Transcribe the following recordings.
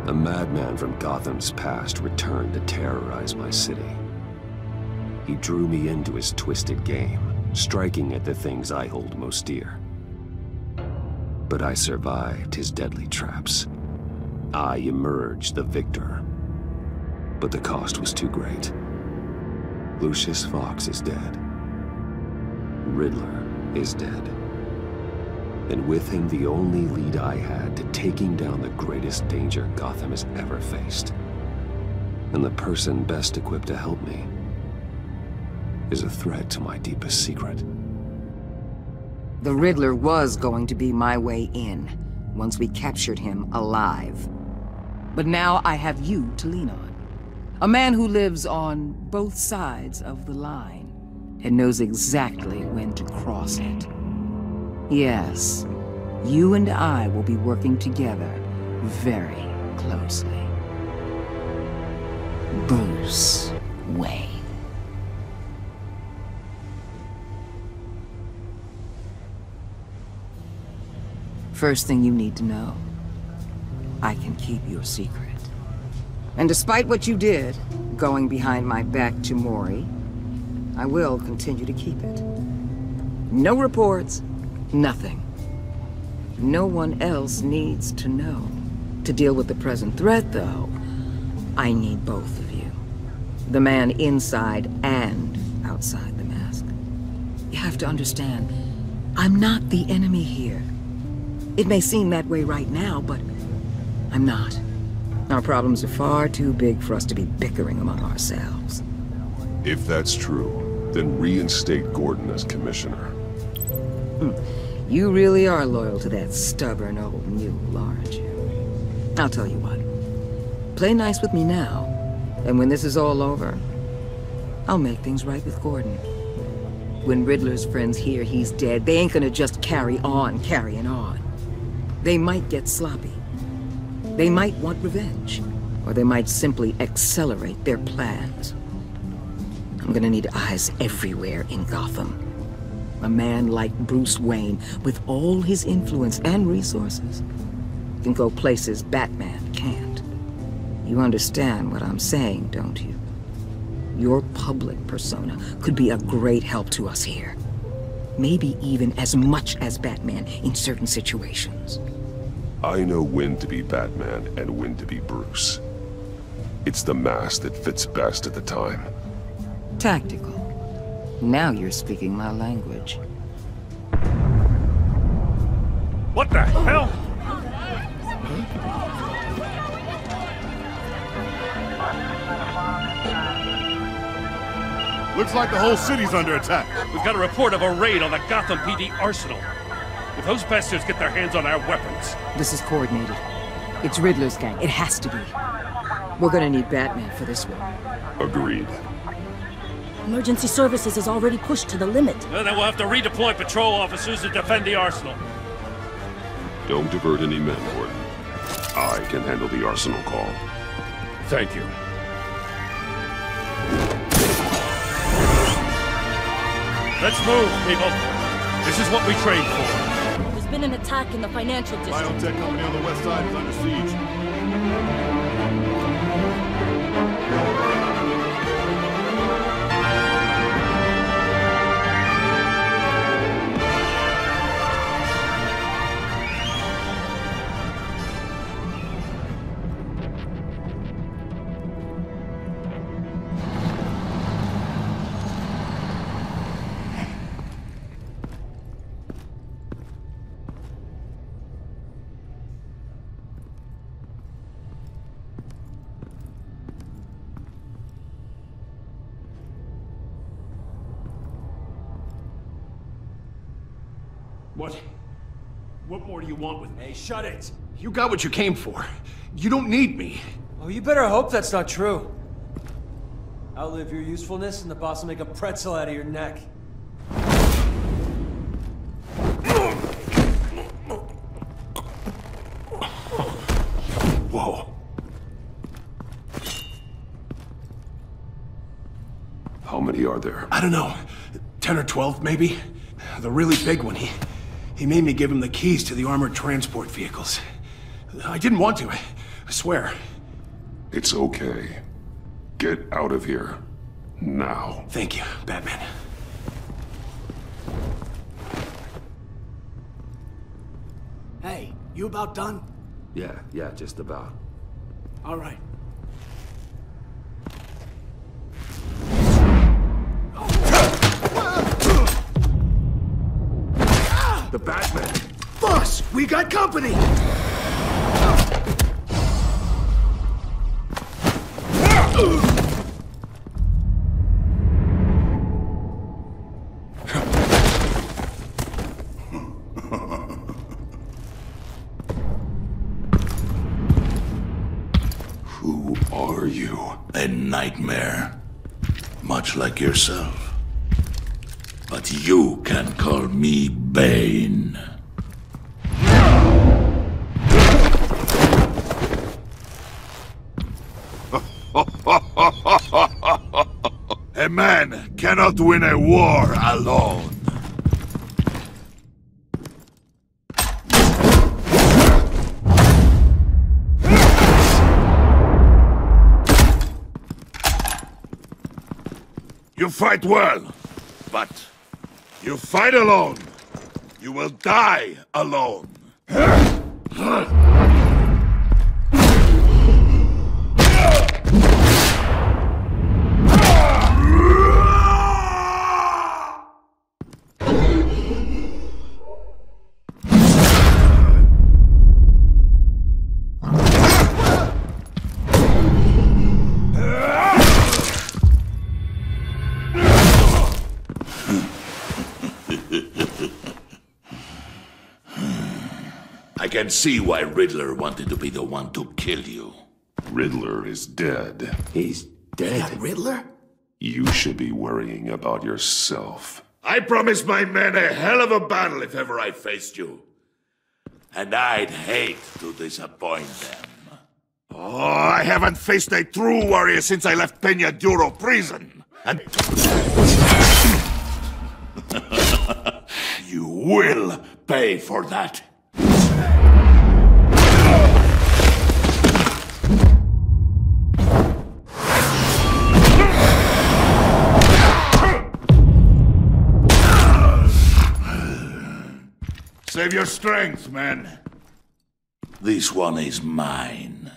A madman from Gotham's past returned to terrorize my city. He drew me into his twisted game, striking at the things I hold most dear. But I survived his deadly traps. I emerged the victor. But the cost was too great. Lucius Fox is dead. Riddler is dead. And with him the only lead I had to taking down the greatest danger Gotham has ever faced. And the person best equipped to help me is a threat to my deepest secret. The Riddler was going to be my way in, once we captured him alive. But now I have you to lean on. A man who lives on both sides of the line, and knows exactly when to cross it. Yes, you and I will be working together very closely. Bruce Wayne. First thing you need to know, I can keep your secret. And despite what you did, going behind my back to Mori, I will continue to keep it. No reports, nothing. No one else needs to know. To deal with the present threat, though, I need both of you. The man inside and outside the mask. You have to understand, I'm not the enemy here. It may seem that way right now, but I'm not. Our problems are far too big for us to be bickering among ourselves. If that's true, then reinstate Gordon as commissioner. You really are loyal to that stubborn old mule, aren't you? I'll tell you what. Play nice with me now, and when this is all over, I'll make things right with Gordon. When Riddler's friends hear he's dead, they ain't gonna just carry on carrying on. They might get sloppy. They might want revenge, or they might simply accelerate their plans. I'm gonna need eyes everywhere in Gotham. A man like Bruce Wayne, with all his influence and resources, can go places Batman can't. You understand what I'm saying, don't you? Your public persona could be a great help to us here. Maybe even as much as Batman in certain situations. I know when to be Batman and when to be Bruce. It's the mask that fits best at the time. Tactical. Now you're speaking my language. What the hell? Looks like the whole city's under attack. We've got a report of a raid on the Gotham PD arsenal. If those bastards get their hands on our weapons... This is coordinated. It's Riddler's gang. It has to be. We're gonna need Batman for this one. Agreed. Emergency services is already pushed to the limit. Well, then we'll have to redeploy patrol officers to defend the arsenal. Don't divert any men, Gordon. I can handle the arsenal call. Thank you. Let's move, people. This is what we trained for. There's been an attack in the financial district. Biotech company on the west side is under siege. What more do you want with me? Hey, shut it! You got what you came for. You don't need me. Oh, you better hope that's not true. Outlive your usefulness and the boss will make a pretzel out of your neck. Whoa. How many are there? I don't know. 10 or 12, maybe? The really big one, he made me give him the keys to the armored transport vehicles. I didn't want to. I swear. It's okay. Get out of here. Now. Thank you, Batman. Hey, you about done? Yeah, just about. All right. The Batman! Boss, we got company! Who are you? A nightmare. Much like yourself. But you can call me Bane. A man cannot win a war alone. You fight well, but you fight alone. You will die alone. I can see why Riddler wanted to be the one to kill you. Riddler is dead. He's dead. Riddler? You should be worrying about yourself. I promised my men a hell of a battle if ever I faced you. And I'd hate to disappoint them. Oh, I haven't faced a true warrior since I left Peña Duro prison. And... you will pay for that. Save your strength, man. This one is mine.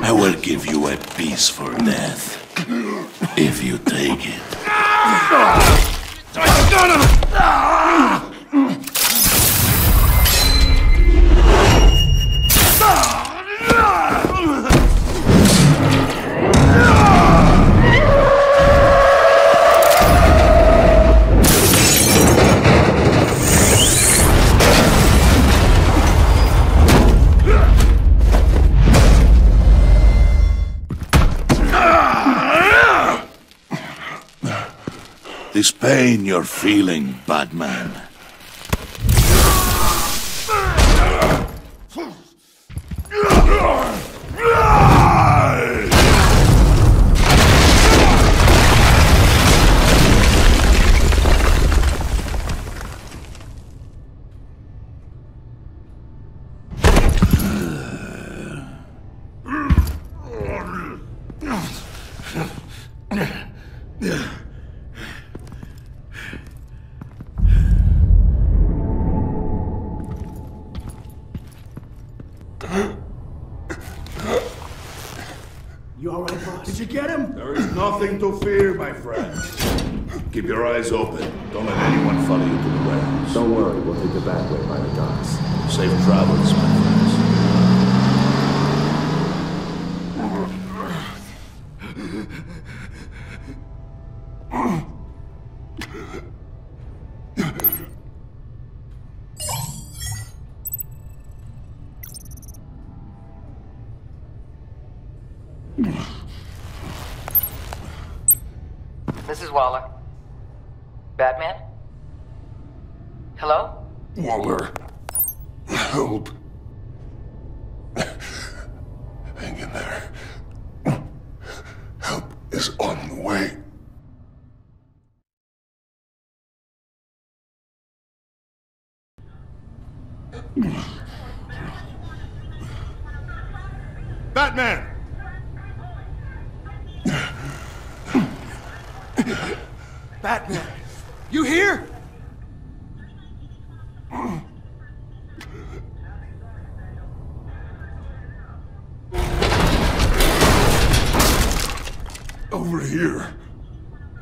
I will give you a peaceful death, if you take it. This pain you're feeling, Batman. You all right, boss? Did you get him? There is nothing to fear, my friend. Keep your eyes open. Don't let anyone follow you to the warehouse. Don't worry, we'll take the back way by the docks. Safe travels, my friends. Mrs. Waller. Batman? Hello? Waller. Help. Hang in there. Help is on the way. Batman! Batman! You here? Over here.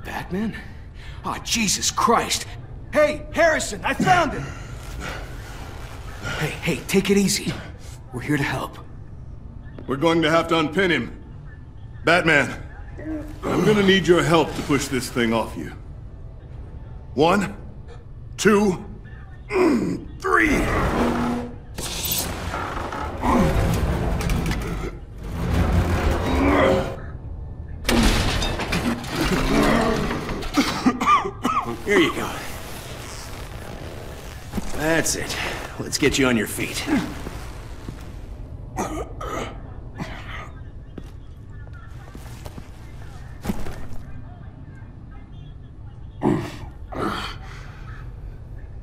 Batman? Oh, Jesus Christ! Hey, Harrison, I found him! Hey, take it easy. We're here to help. We're going to have to unpin him. Batman, I'm gonna need your help to push this thing off you. 1, 2, 3! Here you go. That's it. Let's get you on your feet.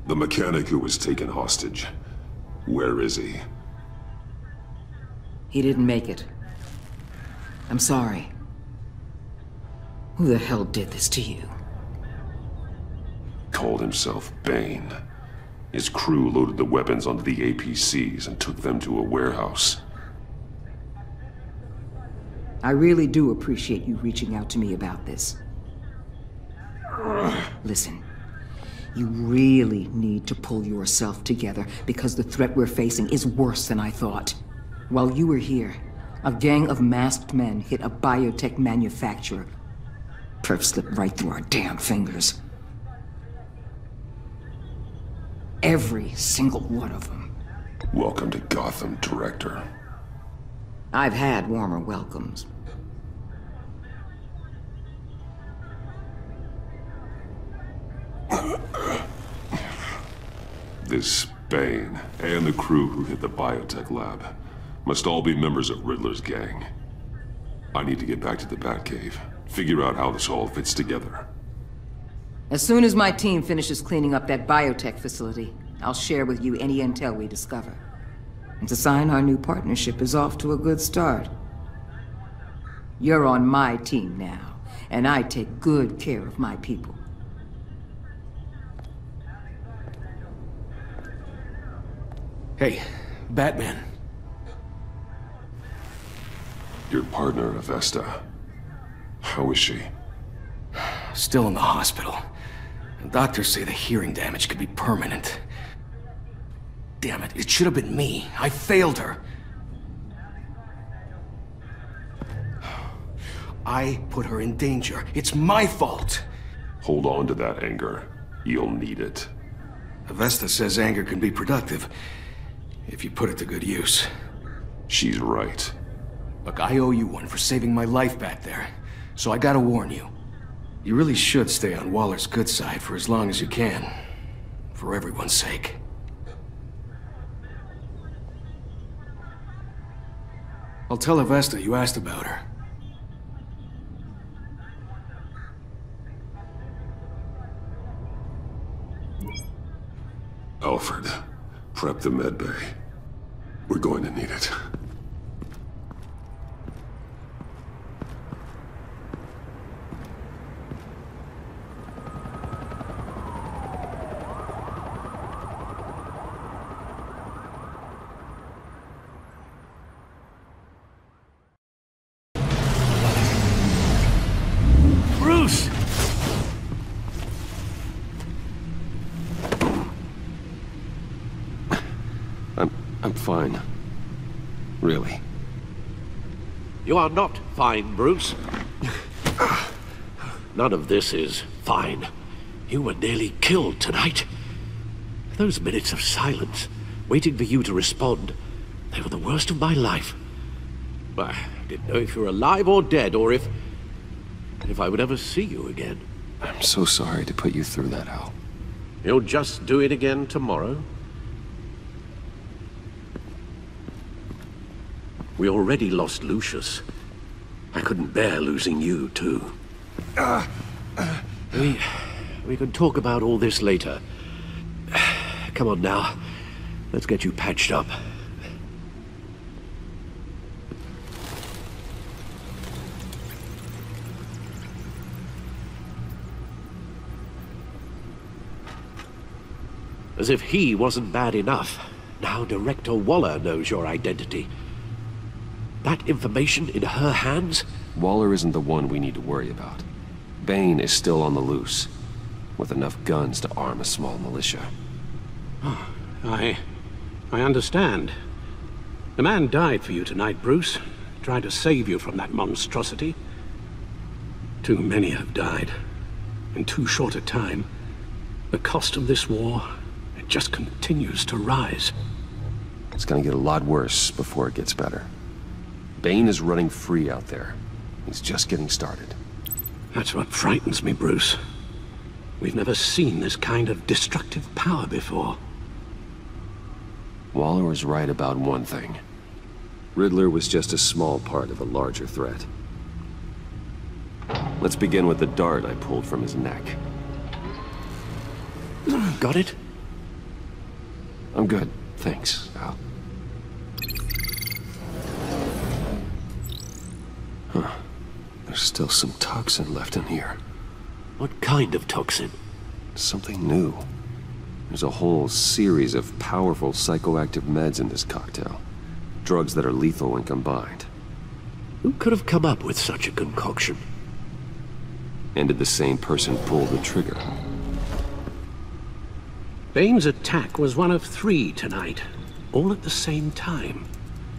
The mechanic who was taken hostage. Where is he? He didn't make it. I'm sorry. Who the hell did this to you? Called himself Bane. His crew loaded the weapons onto the APCs and took them to a warehouse. I really do appreciate you reaching out to me about this. Listen, you really need to pull yourself together because the threat we're facing is worse than I thought. While you were here, a gang of masked men hit a biotech manufacturer. Perf slipped right through our damn fingers. Every single one of them. Welcome to Gotham, Director. I've had warmer welcomes. This Bane and the crew who hit the biotech lab must all be members of Riddler's gang. I need to get back to the Batcave, figure out how this all fits together. As soon as my team finishes cleaning up that biotech facility, I'll share with you any intel we discover. And to sign our new partnership is off to a good start. You're on my team now, and I take good care of my people. Hey, Batman. Your partner, Avesta. How is she? Still in the hospital. The doctors say the hearing damage could be permanent. Damn it, it should have been me. I failed her. I put her in danger. It's my fault. Hold on to that anger. You'll need it. Avesta says anger can be productive, if you put it to good use. She's right. Look, I owe you one for saving my life back there, so I gotta warn you. You really should stay on Waller's good side for as long as you can. For everyone's sake. I'll tell Avesta you asked about her. Alfred, prep the med bay. We're going to need it. Bruce! I'm fine. Really. You are not fine, Bruce. None of this is fine. You were nearly killed tonight. Those minutes of silence, waiting for you to respond, they were the worst of my life. I didn't know if you were alive or dead, or if I would ever see you again. I'm so sorry to put you through that, Al. You'll just do it again tomorrow? We already lost Lucius. I couldn't bear losing you, too. We can talk about all this later. Come on now. Let's get you patched up. As if he wasn't bad enough. Now Director Waller knows your identity. That information in her hands? Waller isn't the one we need to worry about. Bane is still on the loose, with enough guns to arm a small militia. Oh, I understand. The man died for you tonight, Bruce. Tried to save you from that monstrosity. Too many have died. In too short a time. The cost of this war, it just continues to rise. It's gonna get a lot worse before it gets better. Bane is running free out there. He's just getting started. That's what frightens me, Bruce. We've never seen this kind of destructive power before. Waller was right about one thing. Riddler was just a small part of a larger threat. Let's begin with the dart I pulled from his neck. Got it? I'm good, thanks, Al. Huh. There's still some toxin left in here. What kind of toxin? Something new. There's a whole series of powerful psychoactive meds in this cocktail. Drugs that are lethal when combined. Who could have come up with such a concoction? And did the same person pull the trigger? Bane's attack was one of 3 tonight, all at the same time.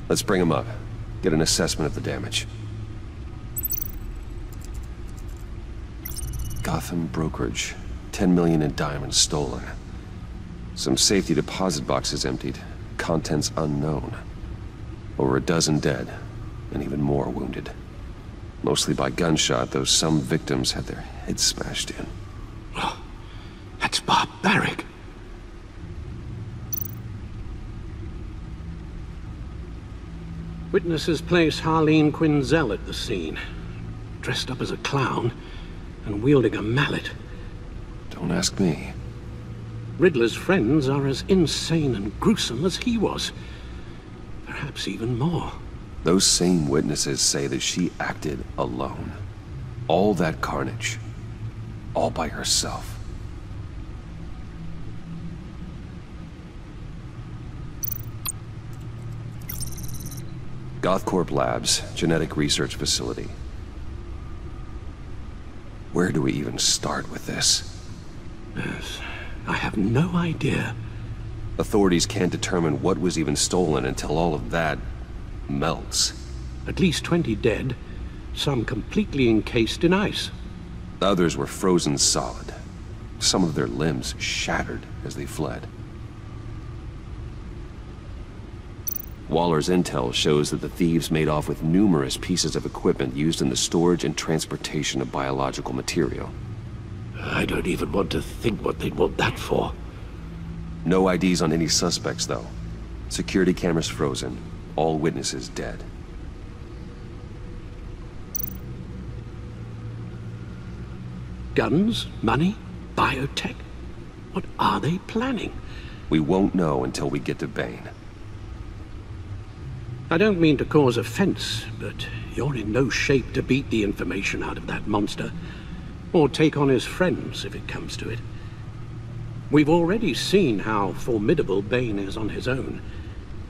Let's bring him up. Get an assessment of the damage. Gotham brokerage. 10 million in diamonds stolen. Some safety deposit boxes emptied. Contents unknown. Over a dozen dead, and even more wounded. Mostly by gunshot, though some victims had their heads smashed in. Oh, that's barbaric. Witnesses place Harleen Quinzel at the scene, dressed up as a clown and wielding a mallet. Don't ask me. Riddler's friends are as insane and gruesome as he was. Perhaps even more. Those same witnesses say that she acted alone. All that carnage. All by herself. GothCorp Labs, genetic research facility. Where do we even start with this? Yes, I have no idea. Authorities can't determine what was even stolen until all of that melts. At least 20 dead, some completely encased in ice. Others were frozen solid. Some of their limbs shattered as they fled. Waller's intel shows that the thieves made off with numerous pieces of equipment used in the storage and transportation of biological material. I don't even want to think what they'd want that for. No IDs on any suspects, though. Security cameras frozen. All witnesses dead. Guns? Money? Biotech? What are they planning? We won't know until we get to Bane. I don't mean to cause offense, but you're in no shape to beat the information out of that monster, or take on his friends if it comes to it. We've already seen how formidable Bane is on his own.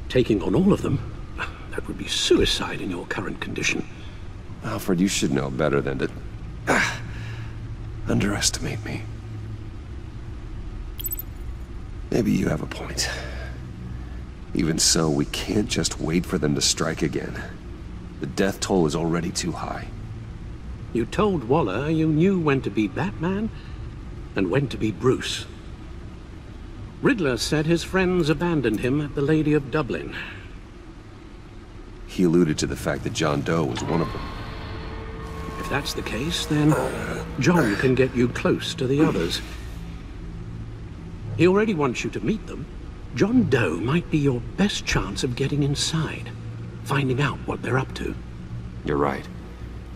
Taking on all of them, that would be suicide in your current condition. Alfred, you should know better than to underestimate me. Maybe you have a point. Even so, we can't just wait for them to strike again. The death toll is already too high. You told Waller you knew when to be Batman and when to be Bruce. Riddler said his friends abandoned him at the Lady of Dublin. He alluded to the fact that John Doe was one of them. If that's the case, then John can get you close to the others. He already wants you to meet them. John Doe might be your best chance of getting inside, finding out what they're up to. You're right.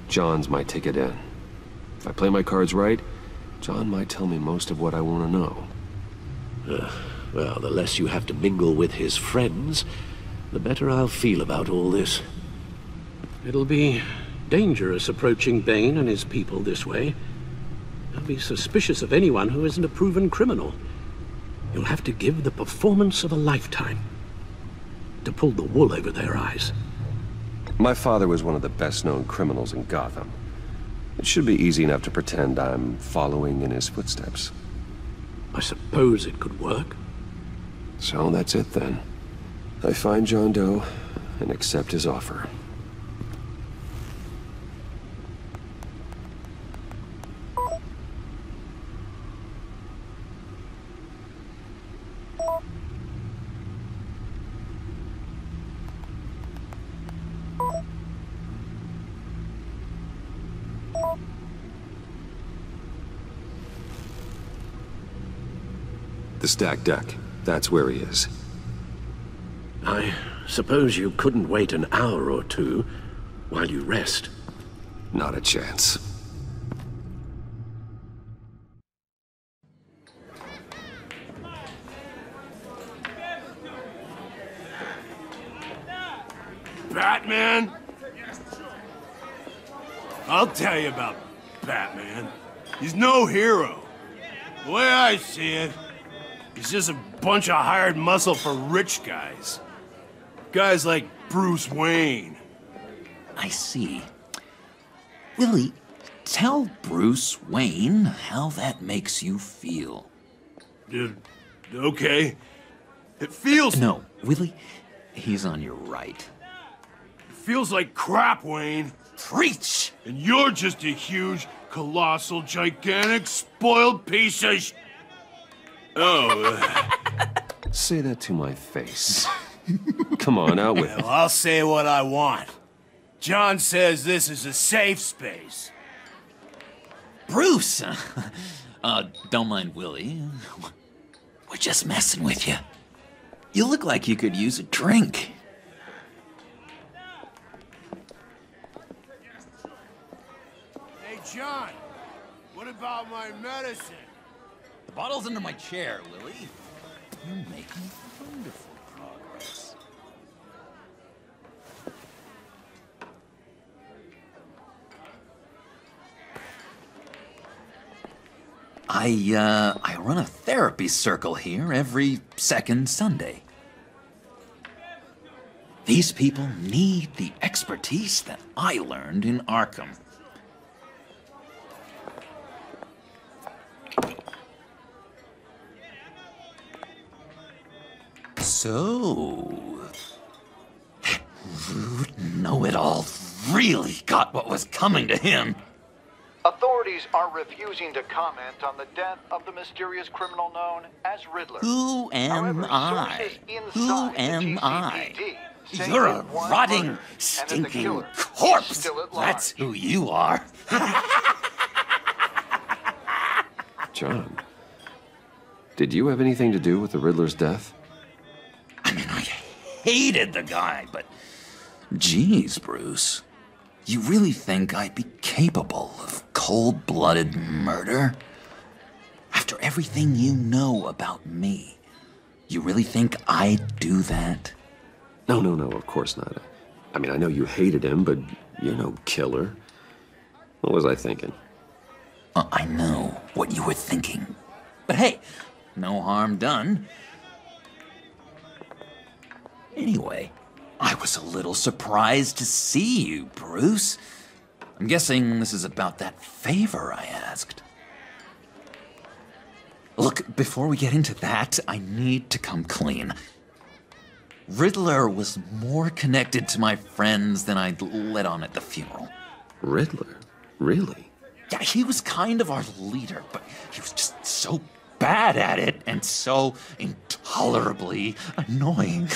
John's my ticket in. If I play my cards right, John might tell me most of what I want to know. Well, the less you have to mingle with his friends, the better I'll feel about all this. It'll be dangerous approaching Bane and his people this way. They'll be suspicious of anyone who isn't a proven criminal. You'll have to give the performance of a lifetime to pull the wool over their eyes. My father was one of the best-known criminals in Gotham. It should be easy enough to pretend I'm following in his footsteps. I suppose it could work. So that's it then. I find John Doe and accept his offer. The stacked deck. That's where he is. I suppose you couldn't wait an hour or two while you rest. Not a chance. Batman? I'll tell you about Batman. He's no hero. The way I see it, he's just a bunch of hired muscle for rich guys. Guys like Bruce Wayne. I see. Willie, tell Bruce Wayne how that makes you feel. Okay. It feels... No, Willie, he's on your right. It feels like crap, Wayne. Preach! And you're just a huge, colossal, gigantic, spoiled piece of Say that to my face. Come on, out with it. Well, I'll say what I want. John says this is a safe space. Bruce! Don't mind Willie. We're just messing with you. You look like you could use a drink. Hey, John, what about my medicine? The bottle's under my chair, Willie. You're making wonderful progress. I run a therapy circle here every second Sunday. These people need the expertise that I learned in Arkham. So, Rude Know-It-All really got what was coming to him. Authorities are refusing to comment on the death of the mysterious criminal known as Riddler. Who am I? Who am I? say You're a that one rotting, murder, stinking corpse. That's who you are. John, did you have anything to do with the Riddler's death? I mean, I hated the guy, but geez, Bruce. You really think I'd be capable of cold-blooded murder? After everything you know about me, you really think I'd do that? No, of course not. I mean, I know you hated him, but you're no killer. What was I thinking? I know what you were thinking. But hey, no harm done. Anyway, I was a little surprised to see you, Bruce. I'm guessing this is about that favor I asked. Look, before we get into that, I need to come clean. Riddler was more connected to my friends than I'd let on at the funeral. Riddler? Really? Yeah, he was kind of our leader, but he was just so bad at it and so intolerably annoying.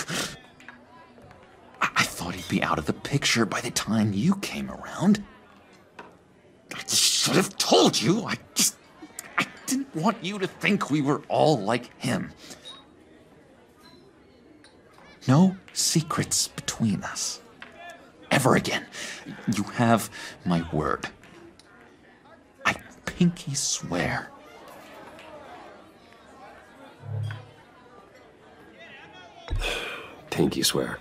I thought thought he'd be out of the picture by the time you came around. I just should have told you. I didn't want you to think we were all like him. No secrets between us. Ever again. You have my word. I pinky swear. Pinky swear.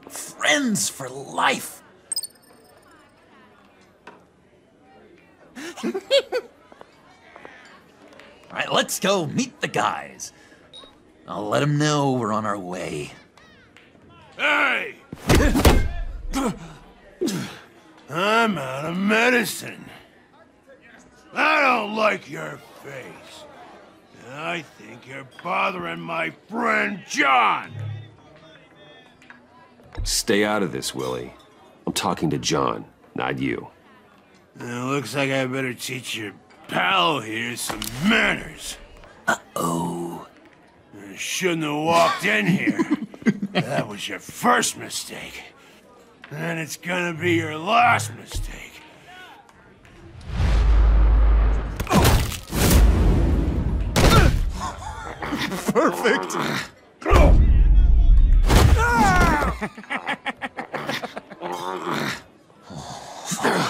Friends for life. All right, let's go meet the guys. I'll let them know we're on our way. Hey! I'm out of medicine. I don't like your face. I think you're bothering my friend John. Stay out of this, Willie. I'm talking to John, not you. It looks like I better teach your pal here some manners. Uh-oh. I shouldn't have walked in here. That was your first mistake. And it's gonna be your last mistake. Perfect!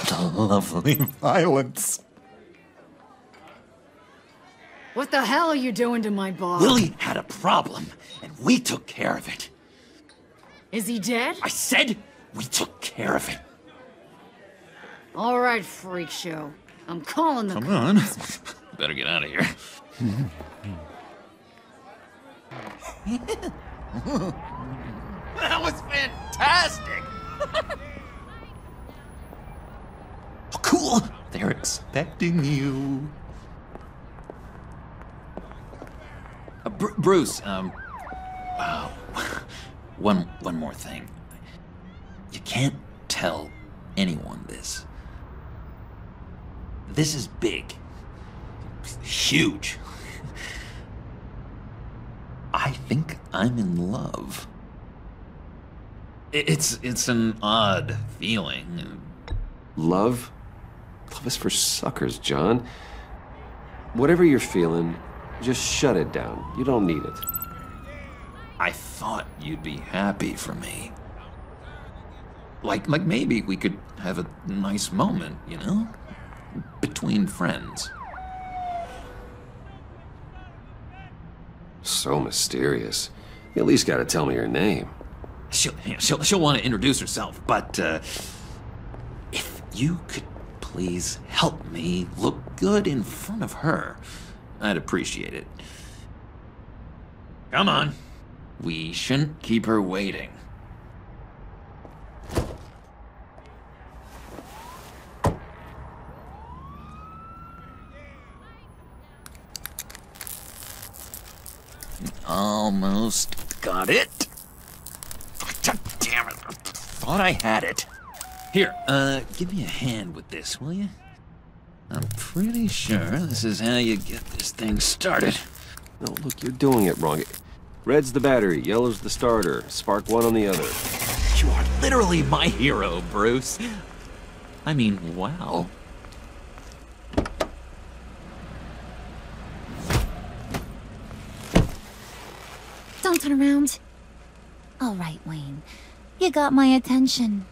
The lovely violence. What the hell are you doing to my bar? Willie had a problem, and we took care of it. Is he dead? I said we took care of it. All right, freak show. I'm calling the Come on. Better get out of here. That was fantastic! Oh, cool! They're expecting you. Bruce, one more thing. You can't tell anyone this. This is big. Huge. I think I'm in love. It's an odd feeling. Love? Love is for suckers, John. Whatever you're feeling, just shut it down. You don't need it. I thought you'd be happy for me. Like maybe we could have a nice moment, you know? Between friends. So mysterious. You at least gotta tell me your name. She'll want to introduce herself, but if you could please help me look good in front of her, I'd appreciate it. Come on. We shouldn't keep her waiting. Almost got it. God damn it. I thought I had it. Here, give me a hand with this, will you? I'm pretty sure this is how you get this thing started. No, look, you're doing it wrong. Red's the battery, yellow's the starter. Spark one on the other. You are literally my hero, Bruce. I mean, wow. Don't turn around. All right, Wayne. You got my attention.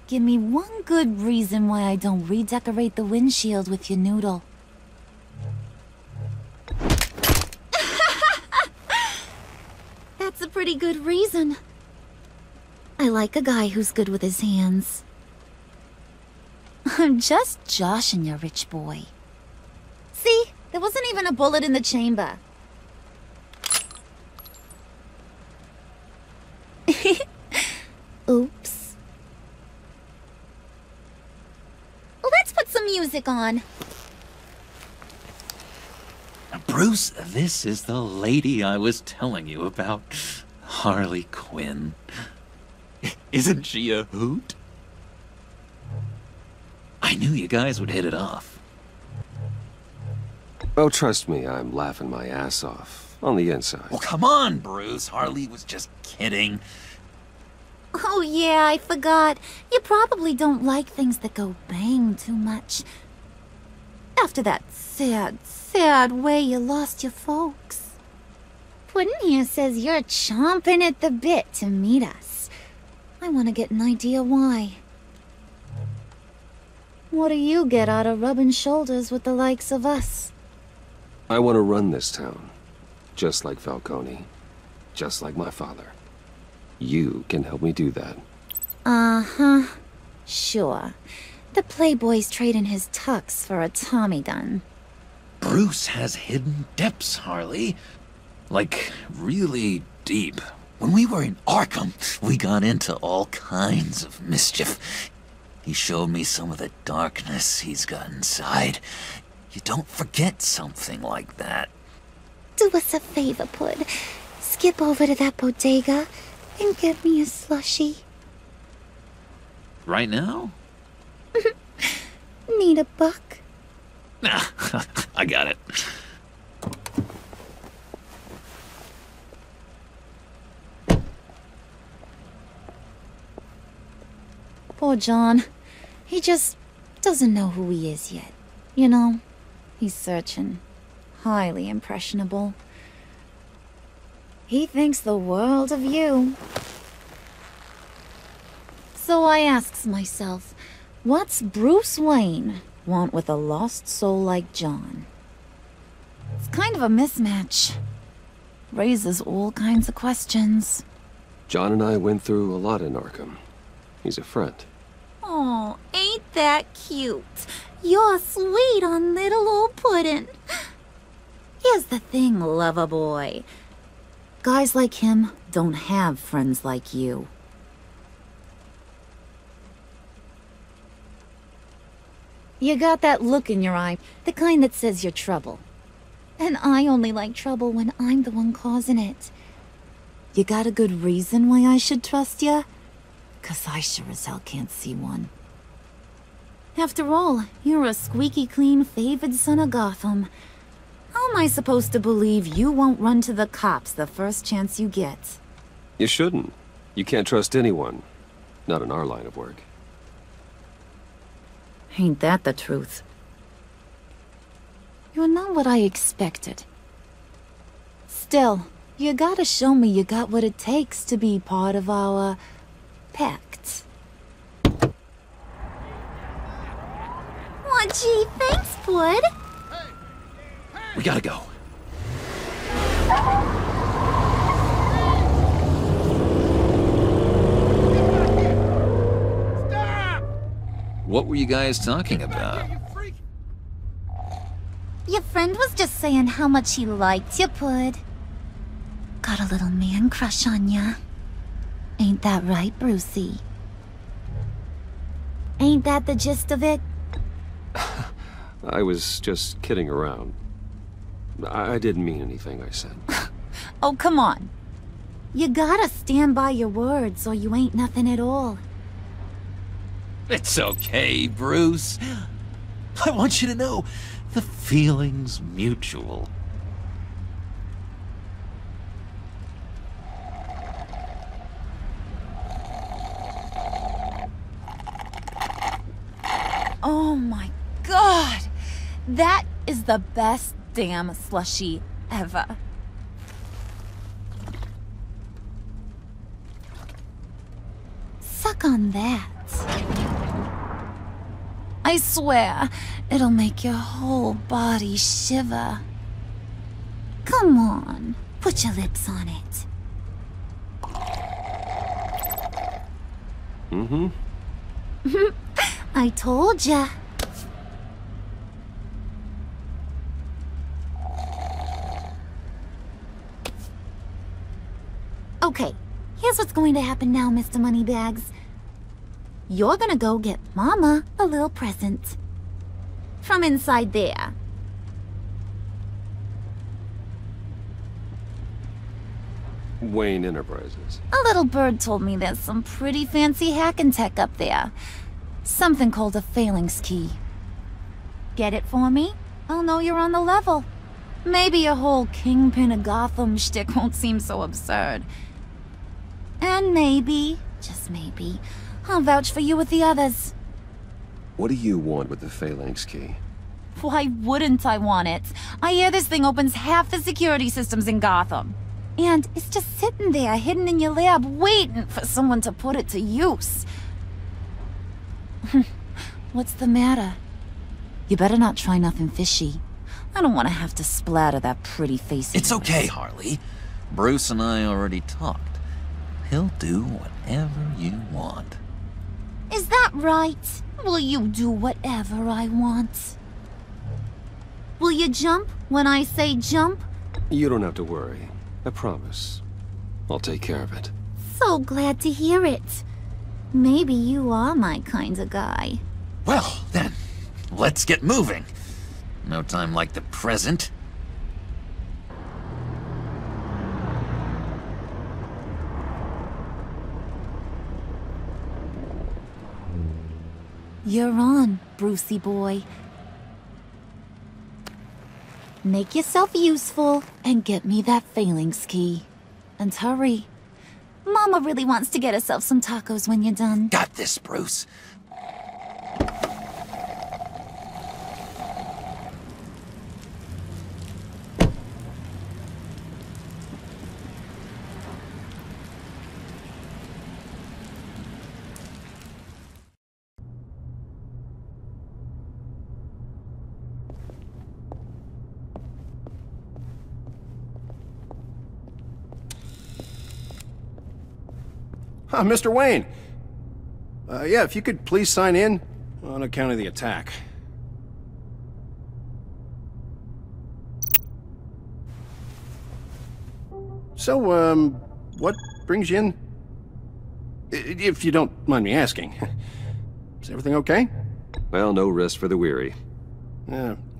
Give me one good reason why I don't redecorate the windshield with your noodle. That's a pretty good reason. I like a guy who's good with his hands. I'm just joshing you, rich boy. See? There wasn't even a bullet in the chamber. Oops. Well, let's put some music on. Bruce, this is the lady I was telling you about. Harley Quinn. Isn't she a hoot? I knew you guys would hit it off. Oh, trust me, I'm laughing my ass off. On the inside. Well, come on, Bruce. Harley was just kidding. Oh yeah, I forgot. You probably don't like things that go bang too much. After that sad, sad way you lost your folks. Puddin' here says you're chomping at the bit to meet us. I want to get an idea why. What do you get out of rubbing shoulders with the likes of us? I want to run this town. Just like Falcone. Just like my father. You can help me do that. Uh-huh. Sure. The Playboy's trading his tux for a Tommy gun. Bruce has hidden depths, Harley. Like, really deep. When we were in Arkham, we got into all kinds of mischief. He showed me some of the darkness he's got inside. You don't forget something like that. Do us a favor, Pud. Skip over to that bodega and get me a slushie. Right now? Need a buck? Nah, I got it. Poor John. He just doesn't know who he is yet. You know, he's searching. Highly impressionable. He thinks the world of you. So I asks myself, what's Bruce Wayne want with a lost soul like John? It's kind of a mismatch. Raises all kinds of questions. John and I went through a lot in Arkham. He's a friend. Oh, ain't that cute? You're sweet on little old Puddin'. Here's the thing, lover boy. Guys like him don't have friends like you. You got that look in your eye, the kind that says you're trouble. And I only like trouble when I'm the one causing it. You got a good reason why I should trust you? 'Cause I sure as hell can't see one. After all, you're a squeaky clean favored son of Gotham. How am I supposed to believe you won't run to the cops the first chance you get? You shouldn't. You can't trust anyone. Not in our line of work. Ain't that the truth? You're not what I expected. Still, you gotta show me you got what it takes to be part of our pact. Aw, gee, thanks, Bud. We gotta go. What were you guys talking about? Your friend was just saying how much he liked you, Pud. Got a little man crush on ya. Ain't that right, Brucey? Ain't that the gist of it? I was just kidding around. I didn't mean anything I said. Oh, come on. You gotta stand by your words or you ain't nothing at all. It's okay, Bruce. I want you to know the feeling's mutual. Oh my god! That is the best damn slushie ever. Suck on that. I swear, it'll make your whole body shiver. Come on, put your lips on it. Mm-hmm. I told ya. Okay, here's what's going to happen now, Mr. Moneybags. You're gonna go get Mama a little present. From inside there. Wayne Enterprises. A little bird told me there's some pretty fancy hacking tech up there. Something called a phalanx key. Get it for me? I'll know you're on the level. Maybe your whole Kingpin of Gotham shtick won't seem so absurd. And maybe Just maybe. I'll vouch for you with the others. What do you want with the Phalanx key? Why wouldn't I want it? I hear this thing opens half the security systems in Gotham. And it's just sitting there, hidden in your lab, waiting for someone to put it to use. What's the matter? You better not try nothing fishy. I don't want to have to splatter that pretty face. It's okay, Harley. Bruce and I already talked. He'll do whatever you want. Is that right? Will you do whatever I want? Will you jump when I say jump? You don't have to worry. I promise. I'll take care of it. So glad to hear it. Maybe you are my kind of guy. Well, then, let's get moving. No time like the present. You're on, Brucey boy. Make yourself useful and get me that Phalanx key. And hurry. Mama really wants to get herself some tacos when you're done. Got this, Bruce. Mr. Wayne. Yeah, if you could please sign in on account of the attack. So, what brings you in? If you don't mind me asking. Is everything okay? Well, no rest for the weary.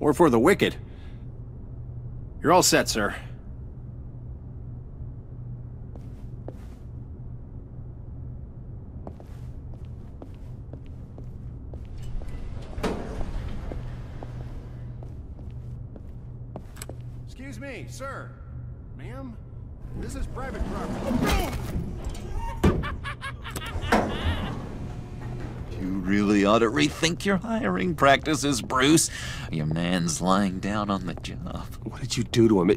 Or for the wicked. You're all set, sir. Excuse me, sir. Ma'am? This is private property. You really ought to rethink your hiring practices, Bruce. Your man's lying down on the job. What did you do to him?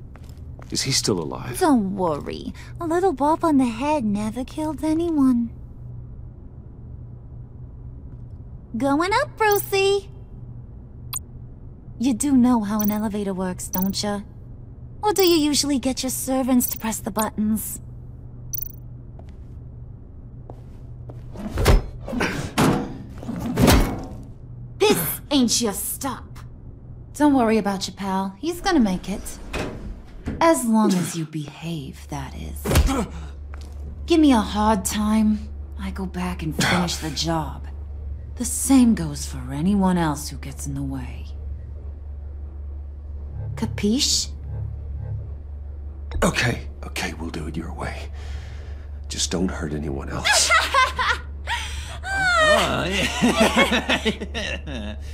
Is he still alive? Don't worry. A little bump on the head never killed anyone. Going up, Brucey! You do know how an elevator works, don't you? Or do you usually get your servants to press the buttons? This ain't your stop. Don't worry about your pal. He's gonna make it. As long as you behave, that is. Give me a hard time, I go back and finish the job. The same goes for anyone else who gets in the way. Capiche? Okay, we'll do it your way. Just don't hurt anyone else.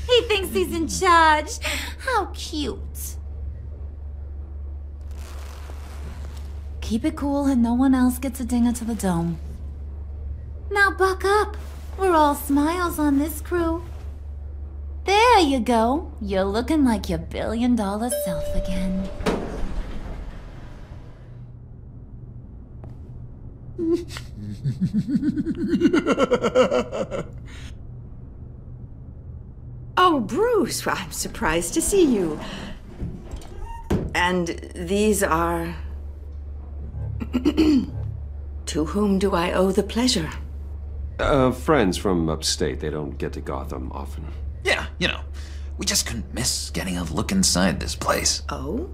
He thinks he's in charge. How cute. Keep it cool and no one else gets a dinger to the dome. Now buck up. We're all smiles on this crew. There you go. You're looking like your billion-dollar self again. Oh, Bruce, I'm surprised to see you. And these are... To whom do I owe the pleasure? Friends from upstate. They don't get to Gotham often. Yeah, you know, we just couldn't miss getting a look inside this place. Oh?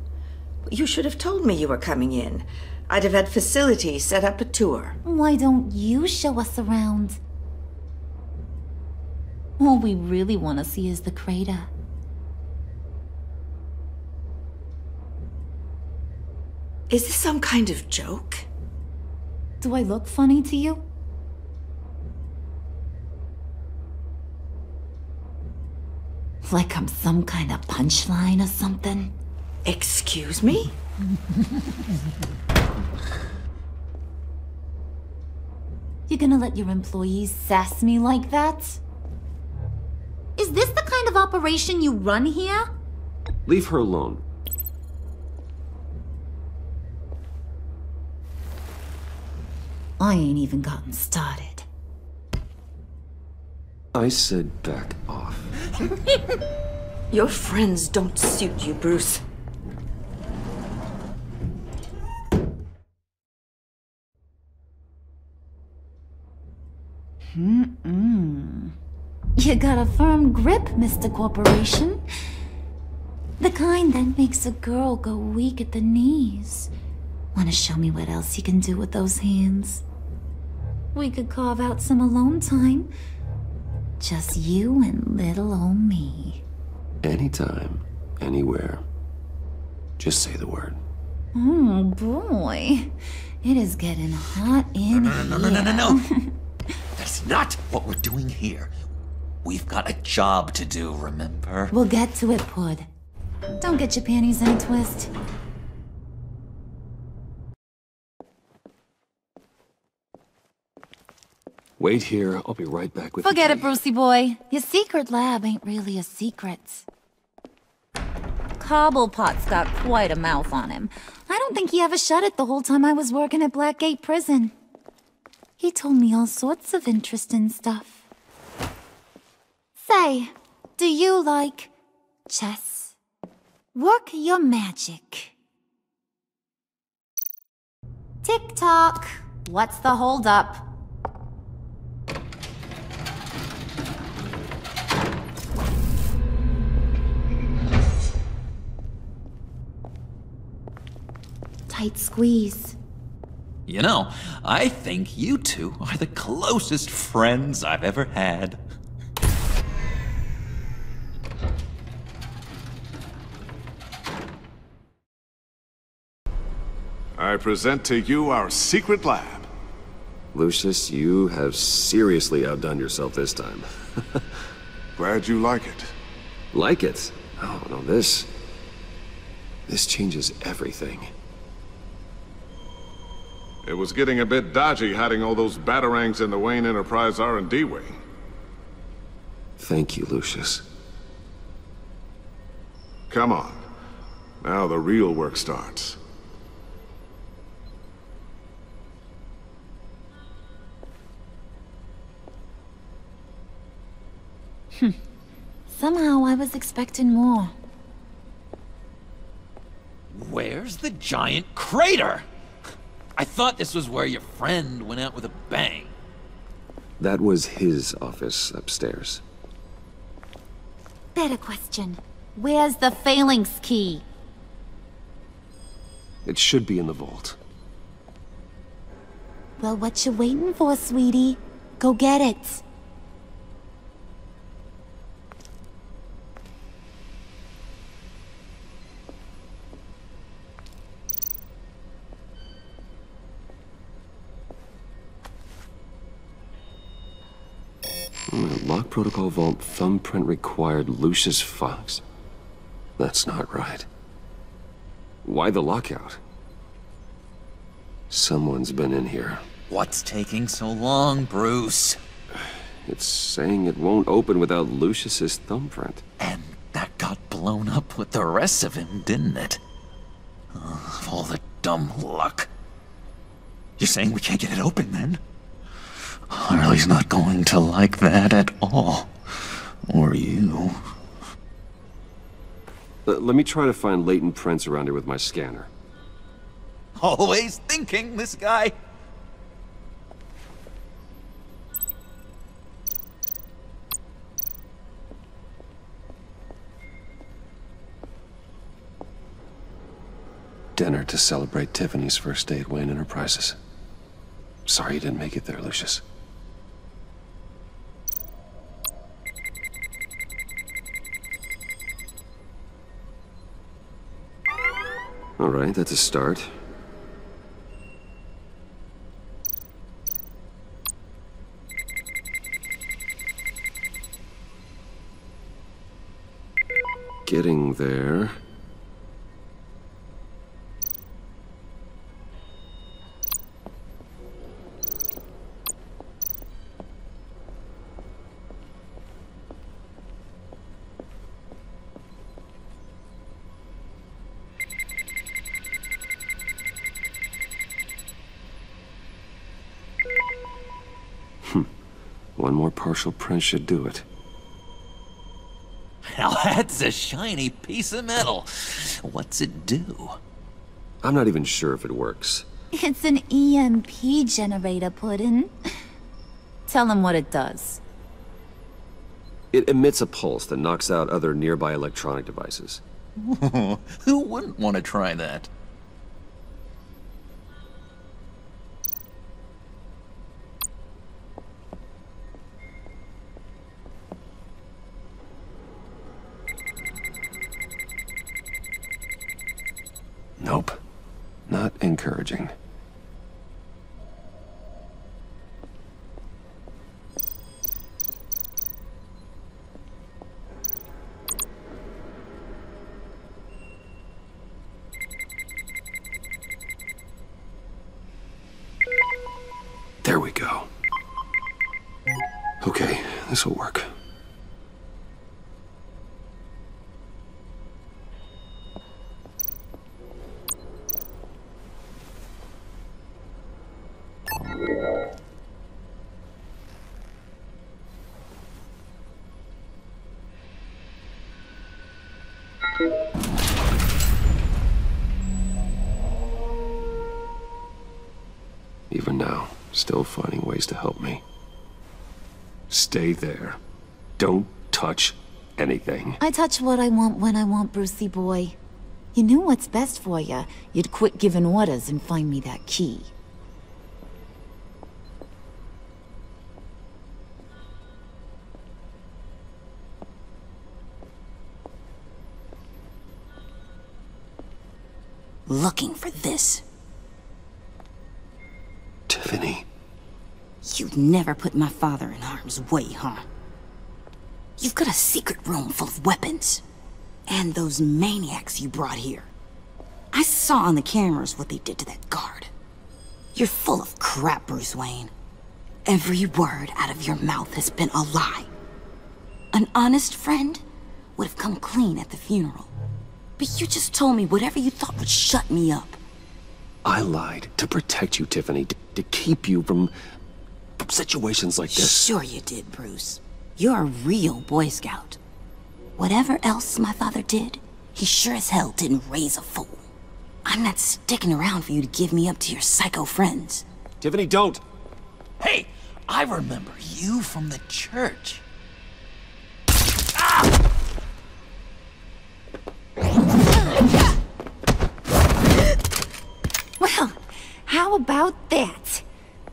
You should have told me you were coming in. I'd have had facilities set up a tour. Why don't you show us around? All we really want to see is the crater. Is this some kind of joke? Do I look funny to you? Like I'm some kind of punchline or something? Excuse me? You gonna let your employees sass me like that? Is this the kind of operation you run here? Leave her alone. I ain't even gotten started. I said back off. Your friends don't suit you, Bruce. You got a firm grip, Mr. Corporation. The kind that makes a girl go weak at the knees. Wanna show me what else you can do with those hands? We could carve out some alone time. Just you and little old me. Anytime, anywhere. Just say the word. Oh boy. It is getting hot in here. No. That's not what we're doing here. We've got a job to do, remember? We'll get to it, Pud. Don't get your panties in a twist. Wait here, I'll be right back with Forget it, Brucey boy. Your secret lab ain't really a secret. Cobblepot's got quite a mouth on him. I don't think he ever shut it the whole time I was working at Blackgate Prison. He told me all sorts of interesting stuff. Say, do you like chess? Work your magic. Tick-tock. What's the holdup? Tight squeeze. You know, I think you two are the closest friends I've ever had. I present to you our secret lab. Lucius, you have seriously outdone yourself this time. Glad you like it. Like it? Oh, no, this changes everything. It was getting a bit dodgy hiding all those batarangs in the Wayne Enterprise R&D wing. Thank you, Lucius. Come on. Now the real work starts. Somehow I was expecting more. Where's the giant crater? I thought this was where your friend went out with a bang. That was his office upstairs. Better question. Where's the phalanx key? It should be in the vault. Well, what you waiting for, sweetie? Go get it. Lock protocol vault thumbprint required Lucius Fox. That's not right. Why the lockout? Someone's been in here. What's taking so long, Bruce? It's saying it won't open without Lucius's thumbprint. And that got blown up with the rest of him, didn't it? All the dumb luck. You're saying we can't get it open, then? Harley's not going to like that at all. Or you. Let me try to find latent prints around here with my scanner. Always thinking, this guy. Dinner to celebrate Tiffany's first day at Wayne Enterprises. Sorry you didn't make it there, Lucius. All right, that's a start. Getting there. one more partial print should do it. Now that's a shiny piece of metal. What's it do? I'm not even sure if it works. It's an EMP generator, Puddin'. Tell him what it does. It emits a pulse that knocks out other nearby electronic devices. Who wouldn't want to try that? Nope. Not encouraging. There we go. Okay, this'll work. Even now, still finding ways to help me. Stay there. Don't touch anything. I touch what I want when I want, Brucey boy. You knew what's best for you. You'd quit giving orders and find me that key. Looking for this. Tiffany. You'd never put my father in harm's way, huh? You've got a secret room full of weapons. And those maniacs you brought here. I saw on the cameras what they did to that guard. You're full of crap, Bruce Wayne. Every word out of your mouth has been a lie. An honest friend would have come clean at the funeral. But you just told me whatever you thought would shut me up. I lied to protect you, Tiffany, to keep you from situations like this. Sure you did, Bruce. You're a real Boy Scout. Whatever else my father did, he sure as hell didn't raise a fool. I'm not sticking around for you to give me up to your psycho friends. Tiffany, don't! Hey, I remember you from the church. Well, how about that?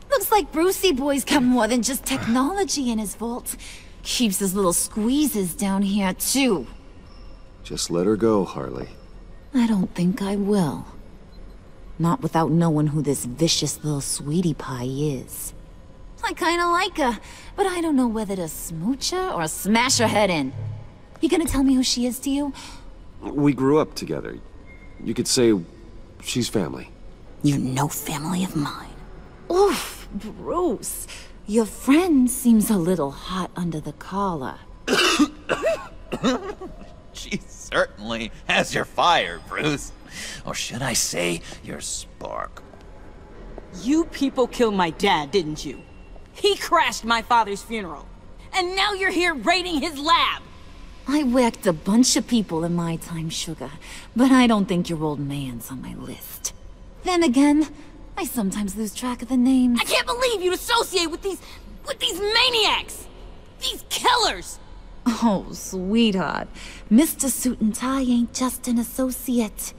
Looks like Brucey boy's got more than just technology in his vault. Keeps his little squeezes down here, too. Just let her go, Harley. I don't think I will. Not without knowing who this vicious little sweetie pie is. I kinda like her, but I don't know whether to smooch her or smash her head in. You gonna tell me who she is to you? We grew up together. You could say she's family. You're no family of mine. Oof, Bruce. Your friend seems a little hot under the collar. She certainly has your fire, Bruce. Or should I say, your spark. You people killed my dad, didn't you? He crashed my father's funeral. And now you're here raiding his lab! I whacked a bunch of people in my time, Sugar, but I don't think your old man's on my list. Then again, I sometimes lose track of the names. I can't believe you'd associate with these maniacs! These killers! Oh, sweetheart. Mr. Suit and Tie ain't just an associate.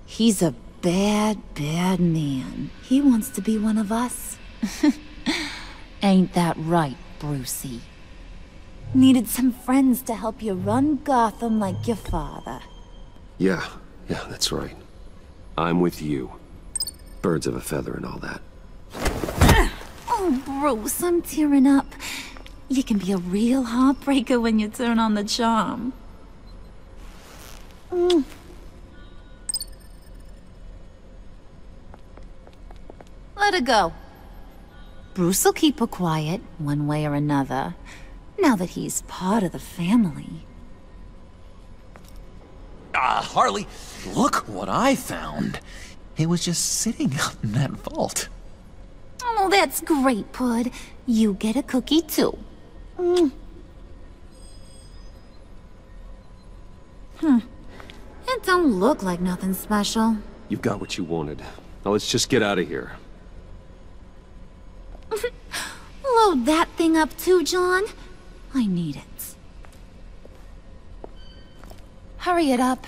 He's a bad, bad man. He wants to be one of us. Ain't that right, Brucey? Needed some friends to help you run Gotham like your father. Yeah, that's right. I'm with you. Birds of a feather and all that. Oh, Bruce, I'm tearing up. You can be a real heartbreaker when you turn on the charm. Let her go. Bruce will keep her quiet, one way or another, now that he's part of the family. Harley, look what I found. It was just sitting up in that vault. Oh, that's great, Pud. You get a cookie too. It don't look like nothing special. You've got what you wanted. Now let's just get out of here. Load that thing up too, John. I need it. Hurry it up.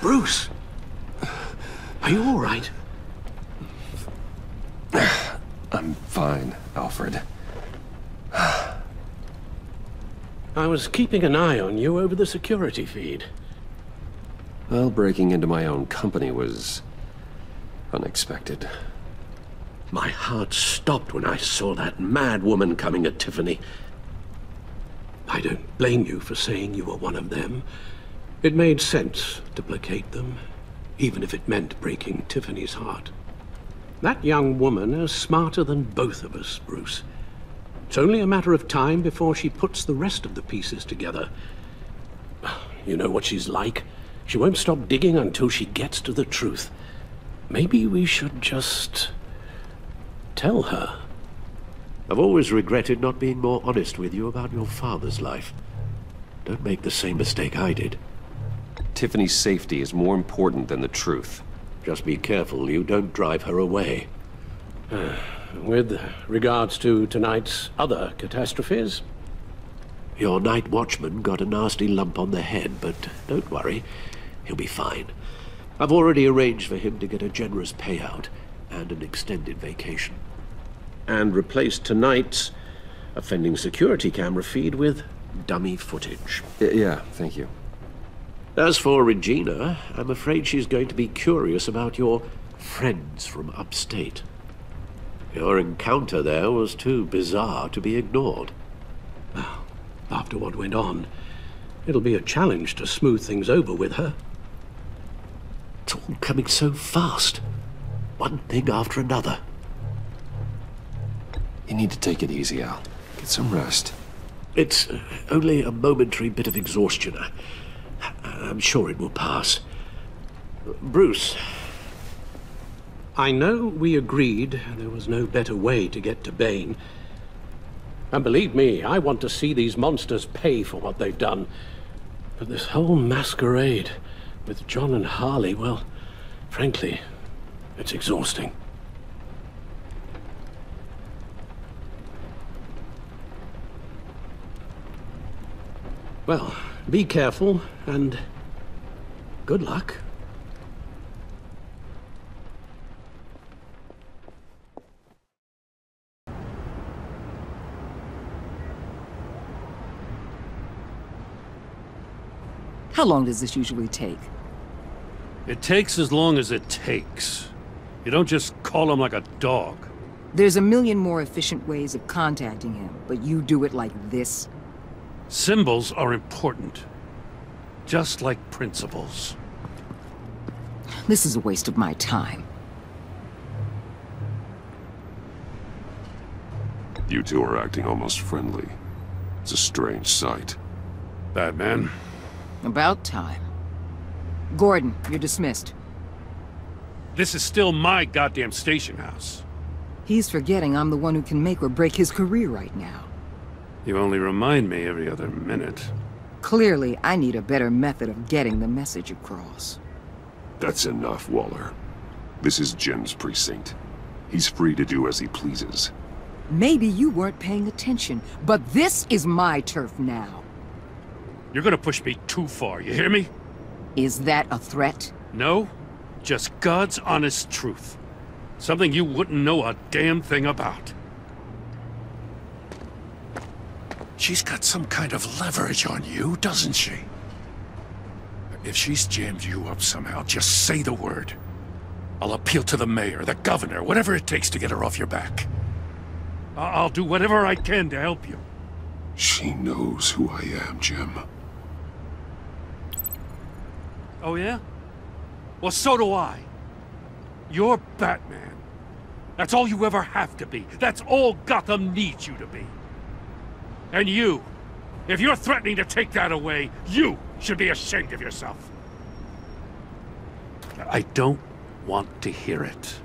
Bruce! Are you all right? I'm fine, Alfred. I was keeping an eye on you over the security feed. Well, breaking into my own company was unexpected. My heart stopped when I saw that mad woman coming at Tiffany. I don't blame you for saying you were one of them. It made sense to placate them, even if it meant breaking Tiffany's heart. That young woman is smarter than both of us, Bruce. It's only a matter of time before she puts the rest of the pieces together. You know what she's like. She won't stop digging until she gets to the truth. Maybe we should just tell her. I've always regretted not being more honest with you about your father's life. Don't make the same mistake I did. Tiffany's safety is more important than the truth. Just be careful you don't drive her away. With regards to tonight's other catastrophes? Your night watchman got a nasty lump on the head, but don't worry, he'll be fine. I've already arranged for him to get a generous payout and an extended vacation. And replaced tonight's offending security camera feed with dummy footage. Yeah, thank you. As for Regina, I'm afraid she's going to be curious about your friends from upstate. Your encounter there was too bizarre to be ignored. Well, after what went on, it'll be a challenge to smooth things over with her. It's all coming so fast. One thing after another. You need to take it easy, Al. Get some rest. It's only a momentary bit of exhaustion. I'm sure it will pass. Bruce. I know we agreed there was no better way to get to Bane. And believe me, I want to see these monsters pay for what they've done. But this whole masquerade with John and Harley, well, frankly, it's exhausting. Well, be careful, and good luck. How long does this usually take? It takes as long as it takes. You don't just call him like a dog. There's a million more efficient ways of contacting him, but you do it like this? Symbols are important. Just like principles. This is a waste of my time. You two are acting almost friendly. It's a strange sight. Batman. About time. Gordon, you're dismissed. This is still my goddamn station house. He's forgetting I'm the one who can make or break his career right now. You only remind me every other minute. Clearly, I need a better method of getting the message across. That's enough, Waller. This is Jim's precinct. He's free to do as he pleases. Maybe you weren't paying attention, but this is my turf now. You're gonna push me too far, you hear me? Is that a threat? No, just God's honest truth. Something you wouldn't know a damn thing about. She's got some kind of leverage on you, doesn't she? If she's jammed you up somehow, just say the word. I'll appeal to the mayor, the governor, whatever it takes to get her off your back. I'll do whatever I can to help you. She knows who I am, Jim. Oh yeah? Well, so do I. You're Batman. That's all you ever have to be. That's all Gotham needs you to be. And you, if you're threatening to take that away, you should be ashamed of yourself. I don't want to hear it.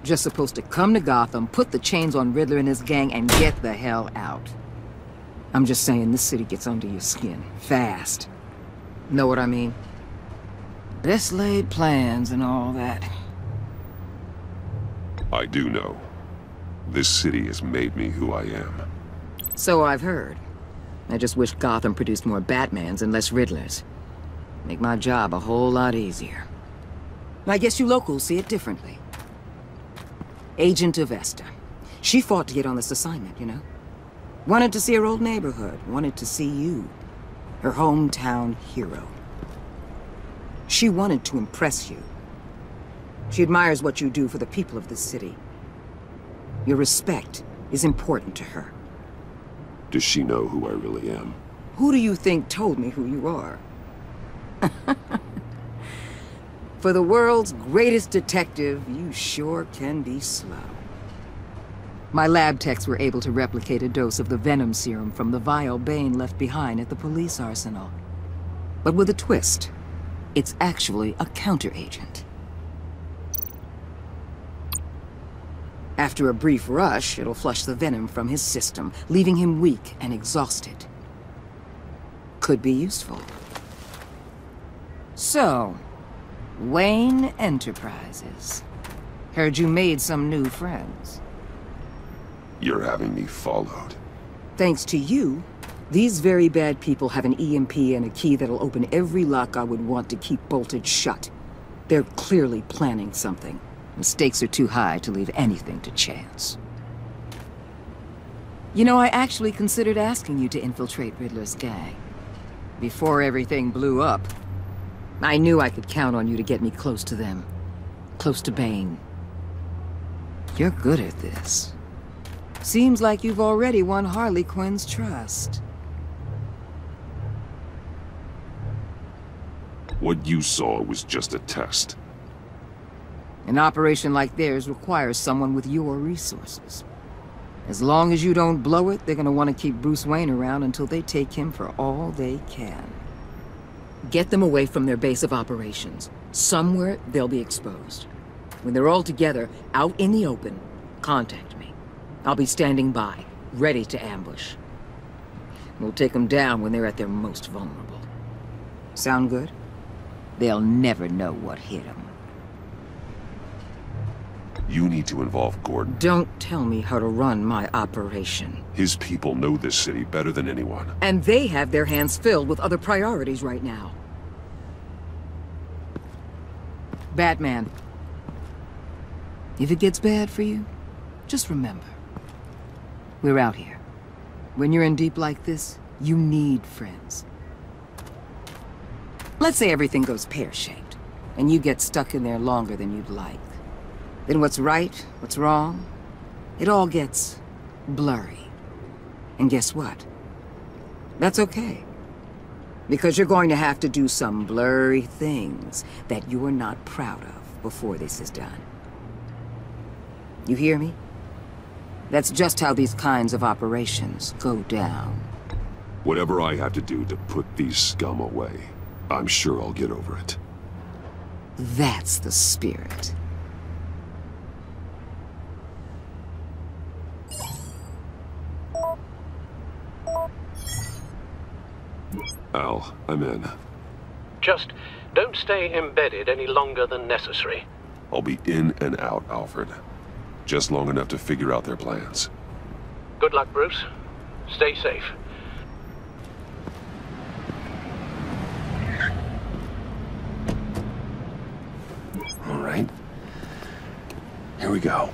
Just supposed to come to Gotham, put the chains on Riddler and his gang, and get the hell out. I'm just saying, this city gets under your skin. Fast. Know what I mean? Best laid plans and all that. I do know. This city has made me who I am. So I've heard. I just wish Gotham produced more Batmans and less Riddlers. Make my job a whole lot easier. I guess you locals see it differently. Agent Avesta. She fought to get on this assignment, you know? Wanted to see her old neighborhood. Wanted to see you. Her hometown hero. She wanted to impress you. She admires what you do for the people of this city. Your respect is important to her. Does she know who I really am? Who do you think told me who you are? For the world's greatest detective, you sure can be slow. My lab techs were able to replicate a dose of the venom serum from the vial Bane left behind at the police arsenal. But with a twist, it's actually a counteragent. After a brief rush, it'll flush the venom from his system, leaving him weak and exhausted. Could be useful. So, Wayne Enterprises. Heard you made some new friends. You're having me followed. Thanks to you, these very bad people have an EMP and a key that'll open every lock I would want to keep bolted shut. They're clearly planning something. The stakes are too high to leave anything to chance. You know, I actually considered asking you to infiltrate Riddler's gang. Before everything blew up, I knew I could count on you to get me close to them. Close to Bane. You're good at this. Seems like you've already won Harley Quinn's trust. What you saw was just a test. An operation like theirs requires someone with your resources. As long as you don't blow it, they're gonna want to keep Bruce Wayne around until they take him for all they can. Get them away from their base of operations. Somewhere they'll be exposed. When they're all together, out in the open, contact me. I'll be standing by, ready to ambush. We'll take them down when they're at their most vulnerable. Sound good? They'll never know what hit them. You need to involve Gordon. Don't tell me how to run my operation. His people know this city better than anyone. And they have their hands filled with other priorities right now. Batman. If it gets bad for you, just remember. We're out here. When you're in deep like this, you need friends. Let's say everything goes pear-shaped, and you get stuck in there longer than you'd like. Then what's right, what's wrong, it all gets blurry. And guess what? That's okay. Because you're going to have to do some blurry things that you're not proud of before this is done. You hear me? That's just how these kinds of operations go down. Whatever I have to do to put these scum away, I'm sure I'll get over it. That's the spirit. Al, I'm in. Just don't stay embedded any longer than necessary. I'll be in and out, Alfred. Just long enough to figure out their plans. Good luck, Bruce. Stay safe. All right. Here we go.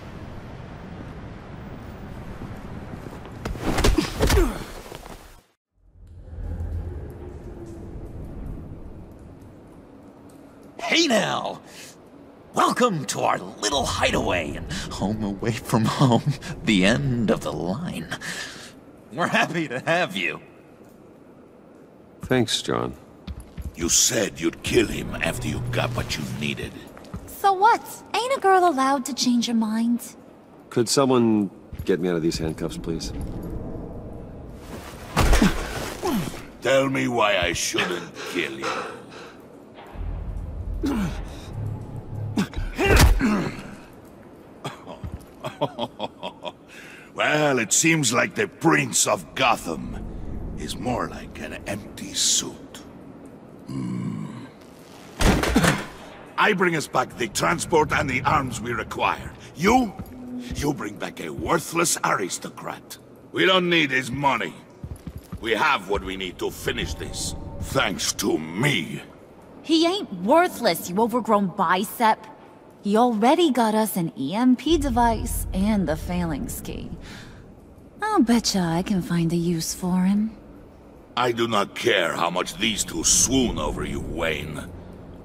Hey now! Welcome to our little hideaway and home away from home, the end of the line. We're happy to have you. Thanks, John. You said you'd kill him after you got what you needed. So So what? Ain't a girl allowed to change her mind? Could someone get me out of these handcuffs, please? Tell me why I shouldn't kill you. Well, it seems like the Prince of Gotham is more like an empty suit. I bring us back the transport and the arms we require. You bring back a worthless aristocrat. We don't need his money. We have what we need to finish this. Thanks to me. He ain't worthless, you overgrown bicep. He already got us an EMP device and the phalanx key. I'll betcha I can find a use for him. I do not care how much these two swoon over you, Wayne.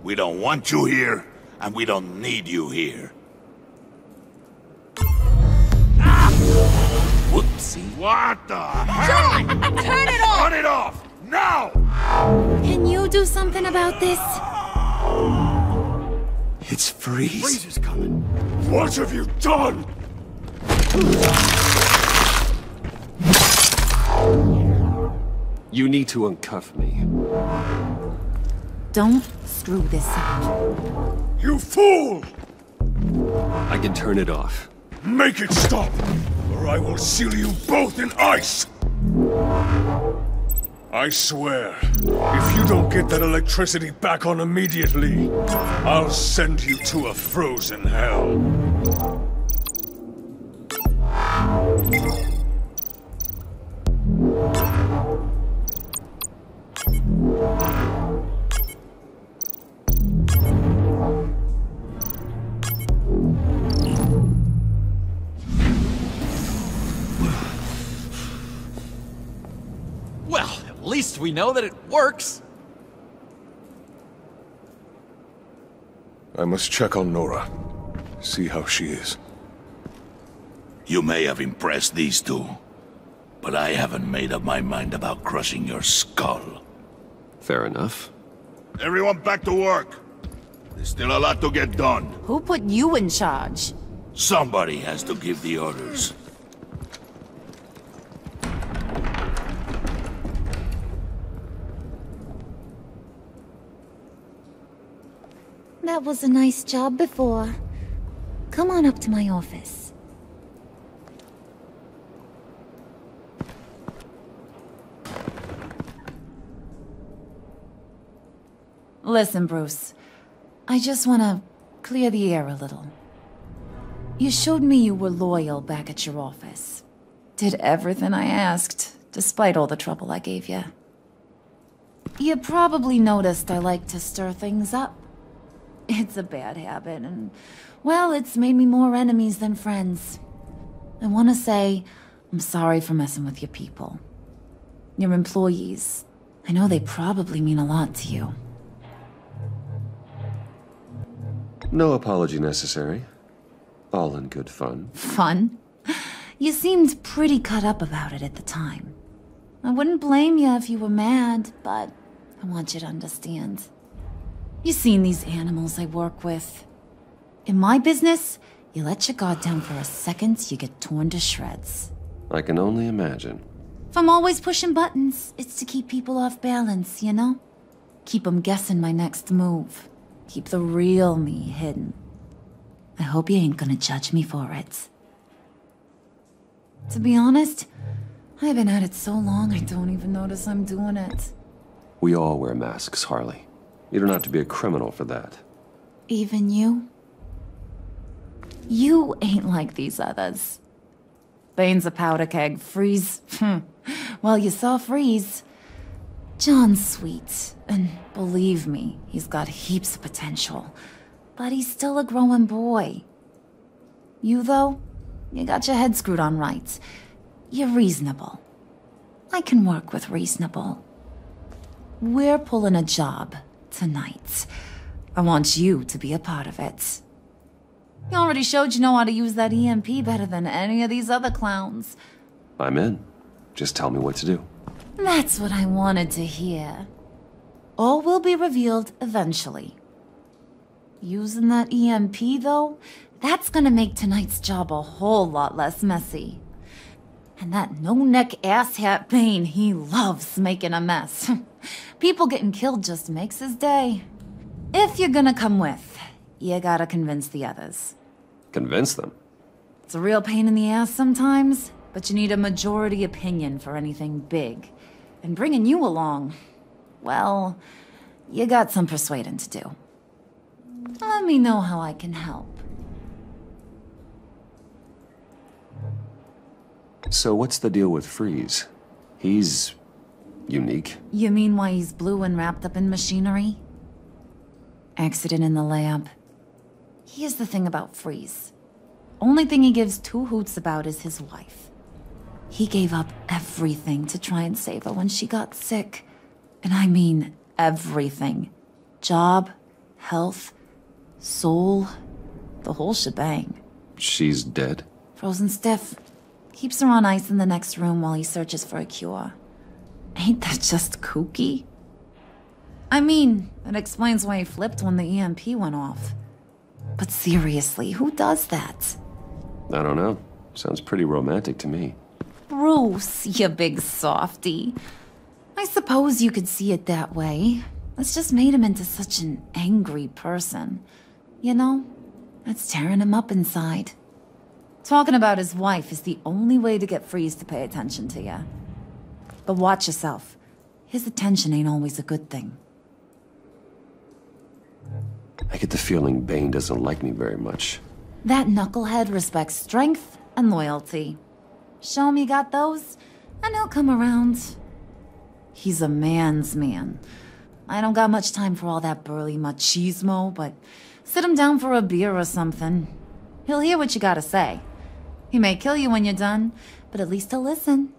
We don't want you here, and we don't need you here. Whoopsie. What the hell? John! Turn it off! Turn it off! Now! Can you do something about this? It's Freeze. Freeze is coming. What have you done? You need to uncuff me. Don't screw this up. You fool! I can turn it off. Make it stop, or I will seal you both in ice! I swear, if you don't get that electricity back on immediately, I'll send you to a frozen hell. Well, at least we know that it works. I must check on Nora. See how she is. You may have impressed these two, but I haven't made up my mind about crushing your skull. Fair enough. Everyone back to work. There's still a lot to get done. Who put you in charge? Somebody has to give the orders. That was a nice job before. Come on up to my office. Listen, Bruce. I just want to clear the air a little. You showed me you were loyal back at your office. Did everything I asked, despite all the trouble I gave you. You probably noticed I like to stir things up. It's a bad habit, and, well, it's made me more enemies than friends. I want to say I'm sorry for messing with your people. Your employees. I know they probably mean a lot to you. No apology necessary. All in good fun. Fun? You seemed pretty cut up about it at the time. I wouldn't blame you if you were mad, but I want you to understand. You seen these animals I work with. In my business, you let your guard down for a second, you get torn to shreds. I can only imagine. If I'm always pushing buttons, it's to keep people off balance, you know? Keep them guessing my next move. Keep the real me hidden. I hope you ain't gonna judge me for it. To be honest, I've been at it so long I don't even notice I'm doing it. We all wear masks, Harley. You don't have to be a criminal for that. Even you? You ain't like these others. Bane's a powder keg. Freeze. Well, you saw Freeze. John's sweet, and believe me, he's got heaps of potential. But he's still a growing boy. You, though, you got your head screwed on right. You're reasonable. I can work with reasonable. We're pulling a job tonight. I want you to be a part of it. You already showed you know how to use that EMP better than any of these other clowns. I'm in. Just tell me what to do. That's what I wanted to hear. All will be revealed eventually. Using that EMP, though, that's gonna make tonight's job a whole lot less messy. And that no-neck asshat Bane, he loves making a mess. People getting killed just makes his day. If you're gonna come with, you gotta convince the others. Convince them? It's a real pain in the ass sometimes, but you need a majority opinion for anything big. And bringing you along, well, you got some persuading to do. Let me know how I can help. So what's the deal with Freeze? He's unique. You mean why he's blue and wrapped up in machinery? Accident in the lab. Here's the thing about Freeze. Only thing he gives two hoots about is his wife. He gave up everything to try and save her when she got sick. And I mean everything. Job, health, soul, the whole shebang. She's dead? Frozen stiff. Keeps her on ice in the next room while he searches for a cure. Ain't that just kooky? I mean, it explains why he flipped when the EMP went off. But seriously, who does that? I don't know. Sounds pretty romantic to me. Bruce, you big softy. I suppose you could see it that way. It's just made him into such an angry person. You know, it's tearing him up inside. Talking about his wife is the only way to get Freeze to pay attention to you. But watch yourself. His attention ain't always a good thing. I get the feeling Bane doesn't like me very much. That knucklehead respects strength and loyalty. Show him you got those, and he'll come around. He's a man's man. I don't got much time for all that burly machismo, but sit him down for a beer or something. He'll hear what you gotta say. He may kill you when you're done, but at least he'll listen.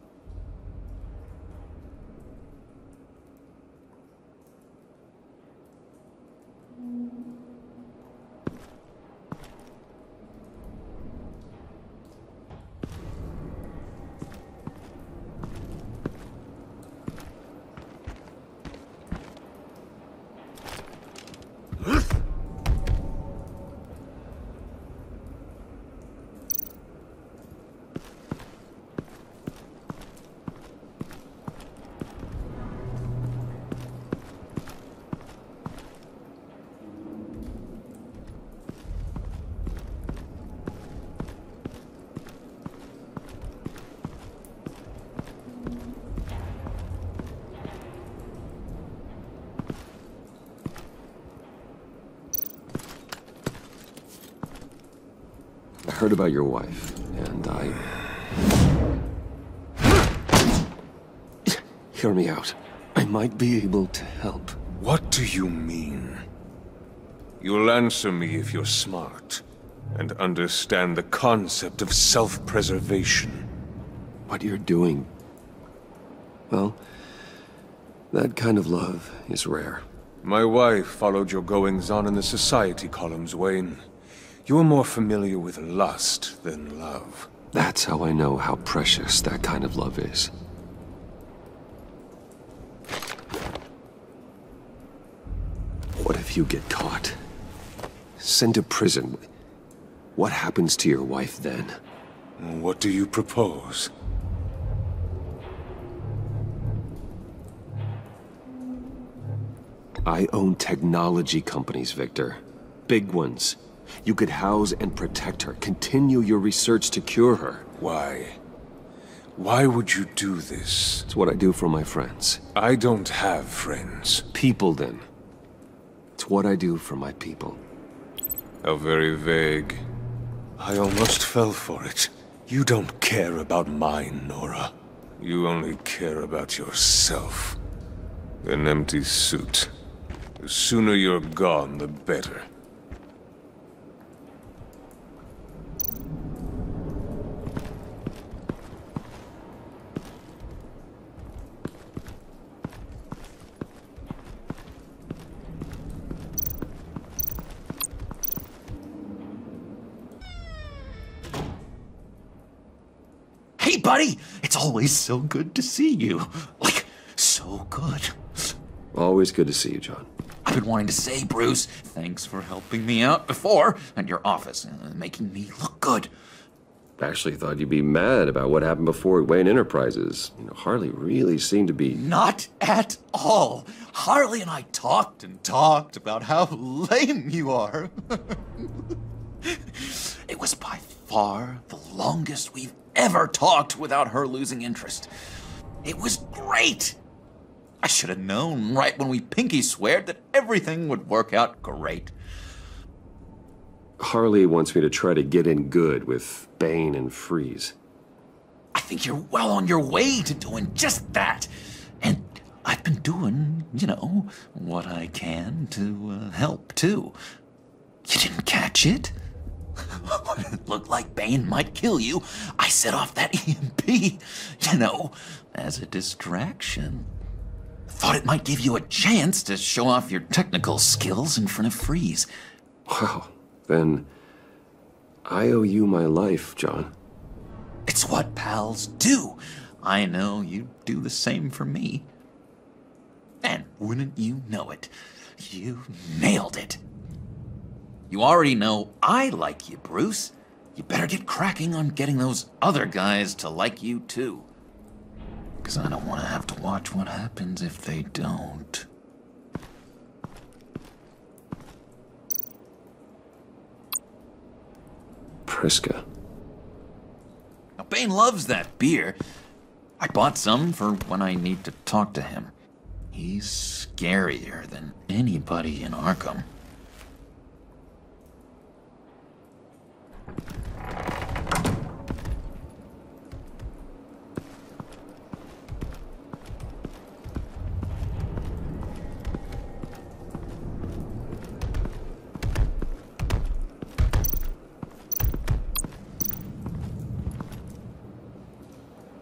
I heard about your wife, and Hear me out. I might be able to help. What do you mean? You'll answer me if you're smart, and understand the concept of self-preservation. What you're doing... well, that kind of love is rare. My wife followed your goings-on in the society columns, Wayne. You're more familiar with lust than love. That's how I know how precious that kind of love is. What if you get caught? Sent to prison? What happens to your wife then? What do you propose? I own technology companies, Victor. Big ones. You could house and protect her, continue your research to cure her. Why? Why would you do this? It's what I do for my friends. I don't have friends. People, then. It's what I do for my people. How very vague. I almost fell for it. You don't care about mine, Nora. You only care about yourself. An empty suit. The sooner you're gone, the better. Hey, buddy! It's always so good to see you. Like, so good. Always good to see you, John. I've been wanting to say, Bruce, thanks for helping me out before at your office, making me look good. I actually thought you'd be mad about what happened before at Wayne Enterprises. You know, Harley really seemed to be... Not at all. Harley and I talked and talked about how lame you are. It was by far the longest we've ever talked without her losing interest. It was great. I should have known right when we pinky sweared that everything would work out great. Harley wants me to try to get in good with Bane and Freeze. I think you're well on your way to doing just that. And I've been doing, you know, what I can to help, too. You didn't catch it? When it looked like Bane might kill you, I set off that EMP, you know, as a distraction. Thought it might give you a chance to show off your technical skills in front of Freeze. Wow, then I owe you my life, John. It's what pals do. I know you do the same for me. And wouldn't you know it, you nailed it. You already know I like you, Bruce. You better get cracking on getting those other guys to like you, too. Because I don't want to have to watch what happens if they don't. Priska. Now, Bane loves that beer. I bought some for when I need to talk to him. He's scarier than anybody in Arkham.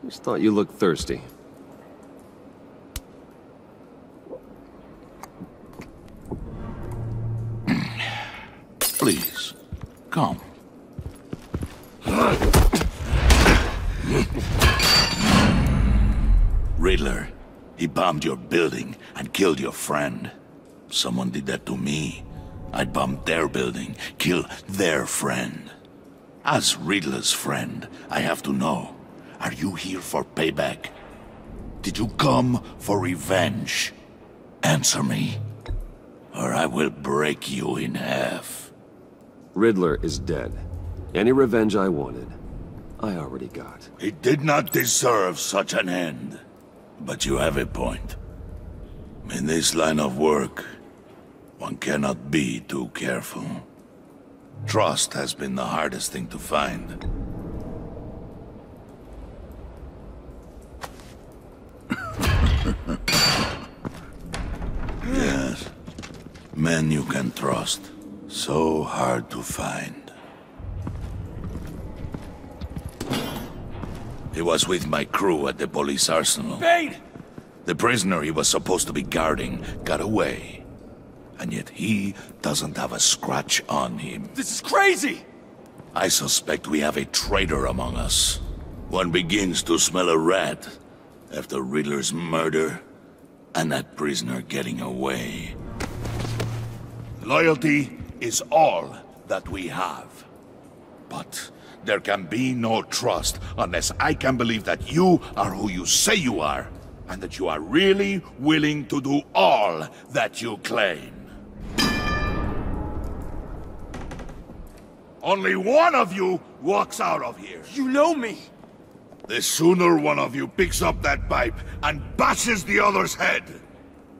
Just thought you looked thirsty. Please, come. Riddler, he bombed your building and killed your friend. Someone did that to me. I'd bomb their building, kill their friend. As Riddler's friend, I have to know, are you here for payback? Did you come for revenge? Answer me, or I will break you in half. Riddler is dead. Any revenge I wanted, I already got. He did not deserve such an end. But you have a point. In this line of work, one cannot be too careful. Trust has been the hardest thing to find. Yes. Men you can trust. So hard to find. He was with my crew at the police arsenal. Bane! The prisoner he was supposed to be guarding got away. And yet he doesn't have a scratch on him. This is crazy! I suspect we have a traitor among us. One begins to smell a rat after Riddler's murder and that prisoner getting away. Loyalty is all that we have. But there can be no trust unless I can believe that you are who you say you are, and that you are really willing to do all that you claim. Only one of you walks out of here. You know me! The sooner one of you picks up that pipe and bashes the other's head,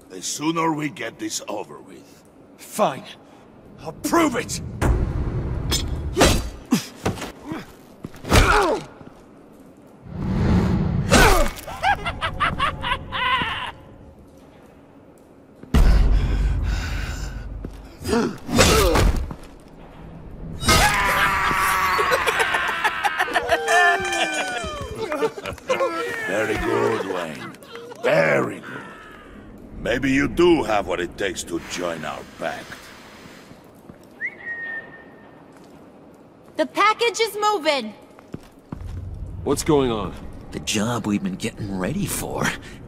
the sooner we get this over with. Fine. I'll prove it! Very good, Wayne. Very good. Maybe you do have what it takes to join our pact. The package is moving! What's going on? The job we've been getting ready for.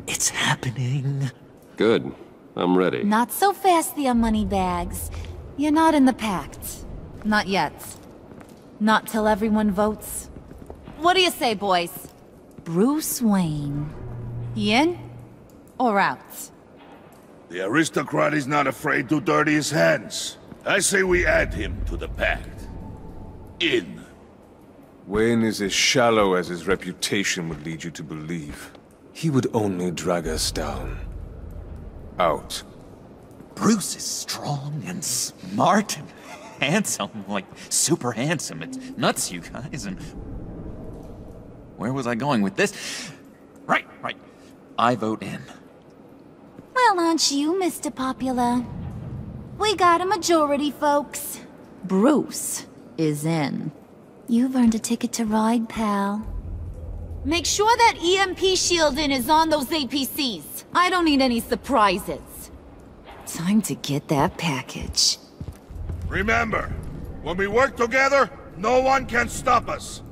It's happening. Good. I'm ready. Not so fast there, moneybags. You're not in the pact. Not yet. Not till everyone votes. What do you say, boys? Bruce Wayne. He in? Or out? The aristocrat is not afraid to dirty his hands. I say we add him to the pact. In. Wayne is as shallow as his reputation would lead you to believe. He would only drag us down. Out. Bruce is strong and smart and handsome, like super handsome. It's nuts, you guys, and... Where was I going with this? Right. I vote in. Well, aren't you, Mr. Popular? We got a majority, folks. Bruce is in. You've earned a ticket to ride, pal. Make sure that EMP shielding is on those APCs. I don't need any surprises. Time to get that package. Remember, when we work together, no one can stop us.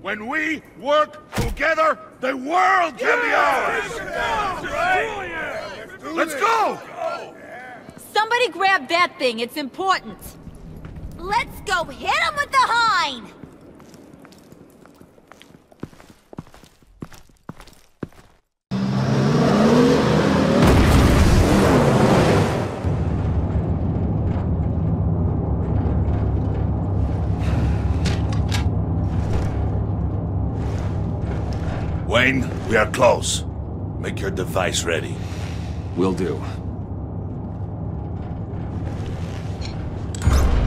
When we work together, the world can be ours! Let's go! Somebody grab that thing, it's important. Let's go hit him with the hind! Wayne, we are close. Make your device ready. Will do.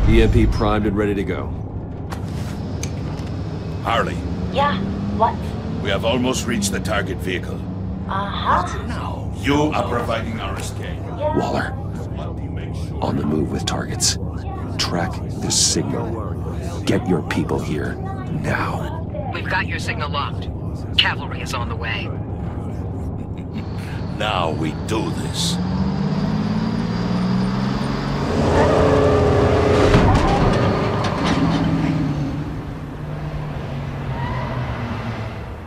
EMP primed and ready to go. Harley. Yeah, what? We have almost reached the target vehicle. Uh-huh. Now, you are providing our escape. Waller. On the move with targets. Track the signal. Get your people here, now. We've got your signal locked. Cavalry is on the way. Now we do this.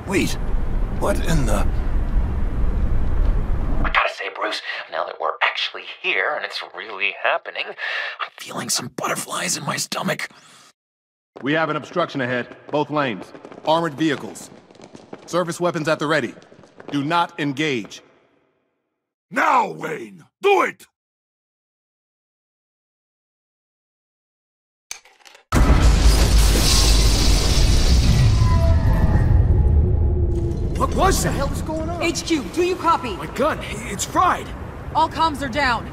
Wait, what in the... I gotta say, Bruce, now that we're actually here and it's really happening, I'm feeling some butterflies in my stomach. We have an obstruction ahead, both lanes. Armored vehicles. Service weapons at the ready. Do not engage. Now, Wayne! Do it! What was that? What the hell is going on? HQ, do you copy? My gun, it's fried. All comms are down.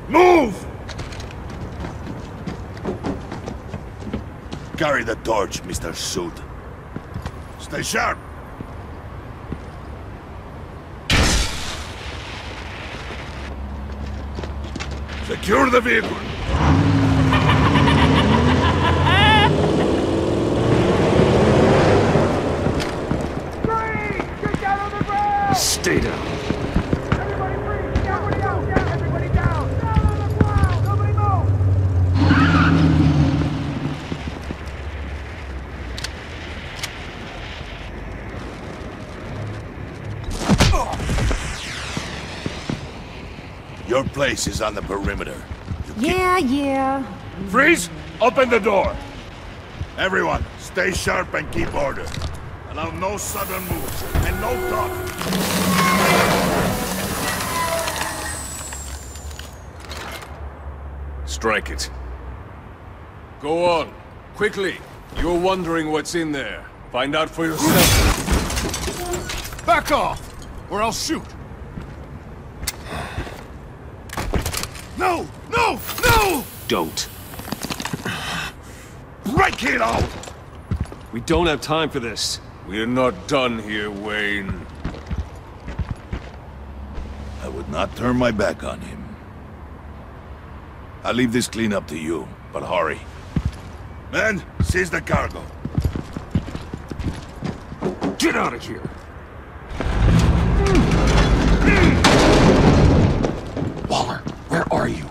Move! Carry the torch, Mr. Suit. Stay sharp. Secure the vehicle. Stay down. Everybody freeze! Everybody out! Yeah, everybody down! Down on the ground! Nobody move! Your place is on the perimeter. Yeah. Freeze! Open the door! Everyone, stay sharp and keep order. Allow no sudden moves, and no talk. Strike it. Go on. Quickly. You're wondering what's in there. Find out for yourself. Back off, or I'll shoot. No! No! No! Don't. Break it out! We don't have time for this. We're not done here, Wayne. I would not turn my back on him. I'll leave this cleanup to you, but hurry. Men, seize the cargo. Get out of here! Waller, where are you?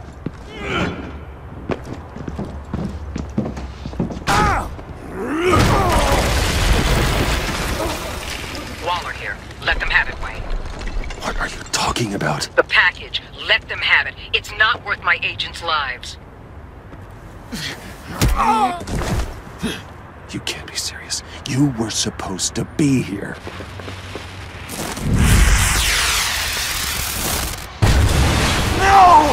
Waller here. Let them have it, Wayne. What are you talking about? The package. Let them have it. It's not worth my agents' lives. You can't be serious. You were supposed to be here. No!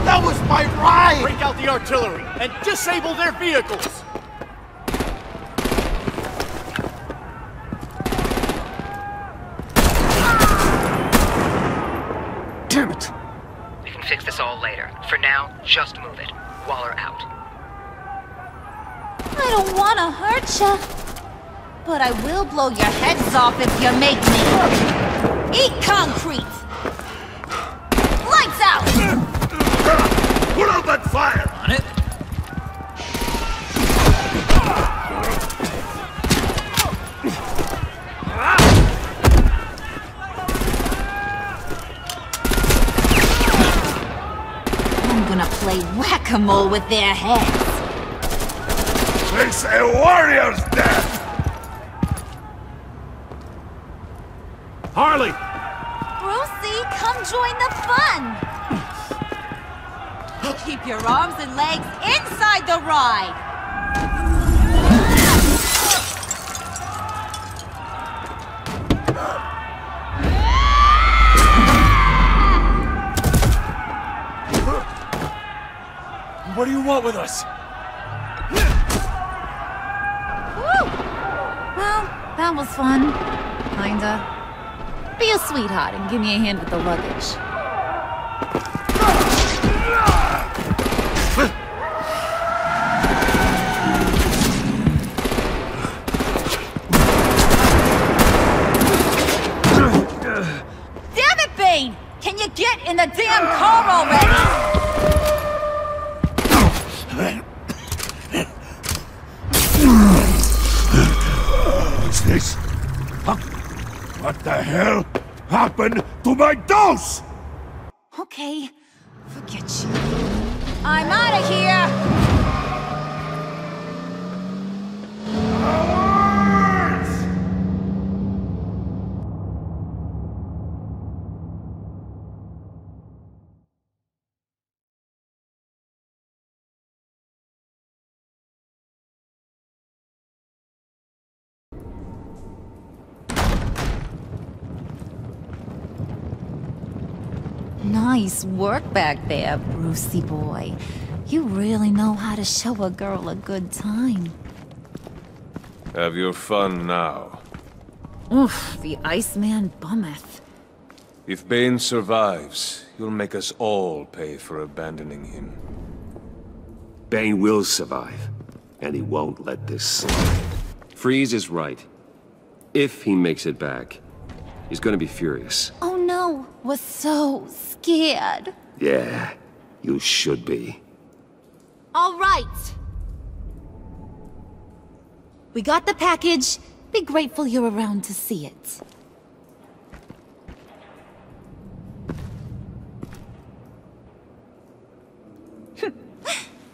That was my ride! Break out the artillery and disable their vehicles! Damn it! We can fix this all later. For now, just move it. Waller out. I don't want to hurt ya, but I will blow your heads off if you make me. Eat concrete! Lights out! Put out that fire! On it. I'm gonna play whack-a-mole with their heads. It's a warrior's death! Harley! Brucey, come join the fun! Keep your arms and legs inside the ride! What do you want with us? Woo! Well, that was fun. Kinda. Be a sweetheart and give me a hand with the luggage. Damn it, Bane! Can you get in the damn car already? What's this? What the hell happened to my dose? Okay, forget you. I'm out of here! Nice work back there, Brucey boy. You really know how to show a girl a good time. Have your fun now. Oof, the Iceman bummeth. If Bane survives, you'll make us all pay for abandoning him. Bane will survive, and he won't let this slide. Freeze is right. If he makes it back, he's gonna be furious. Oh no, we're so scared. Yeah, you should be. All right. We got the package. Be grateful you're around to see it.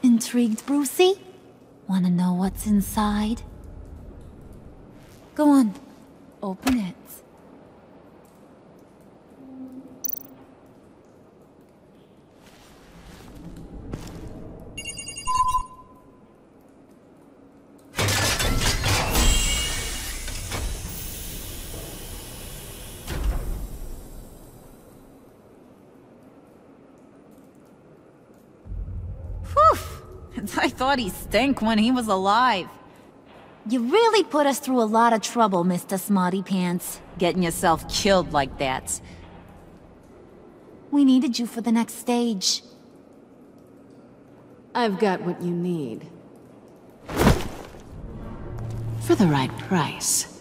Intrigued, Brucey? Wanna know what's inside? Go on, open it. I thought he stank when he was alive. You really put us through a lot of trouble, Mr. Smarty Pants. Getting yourself killed like that. We needed you for the next stage. I've got what you need. For the right price.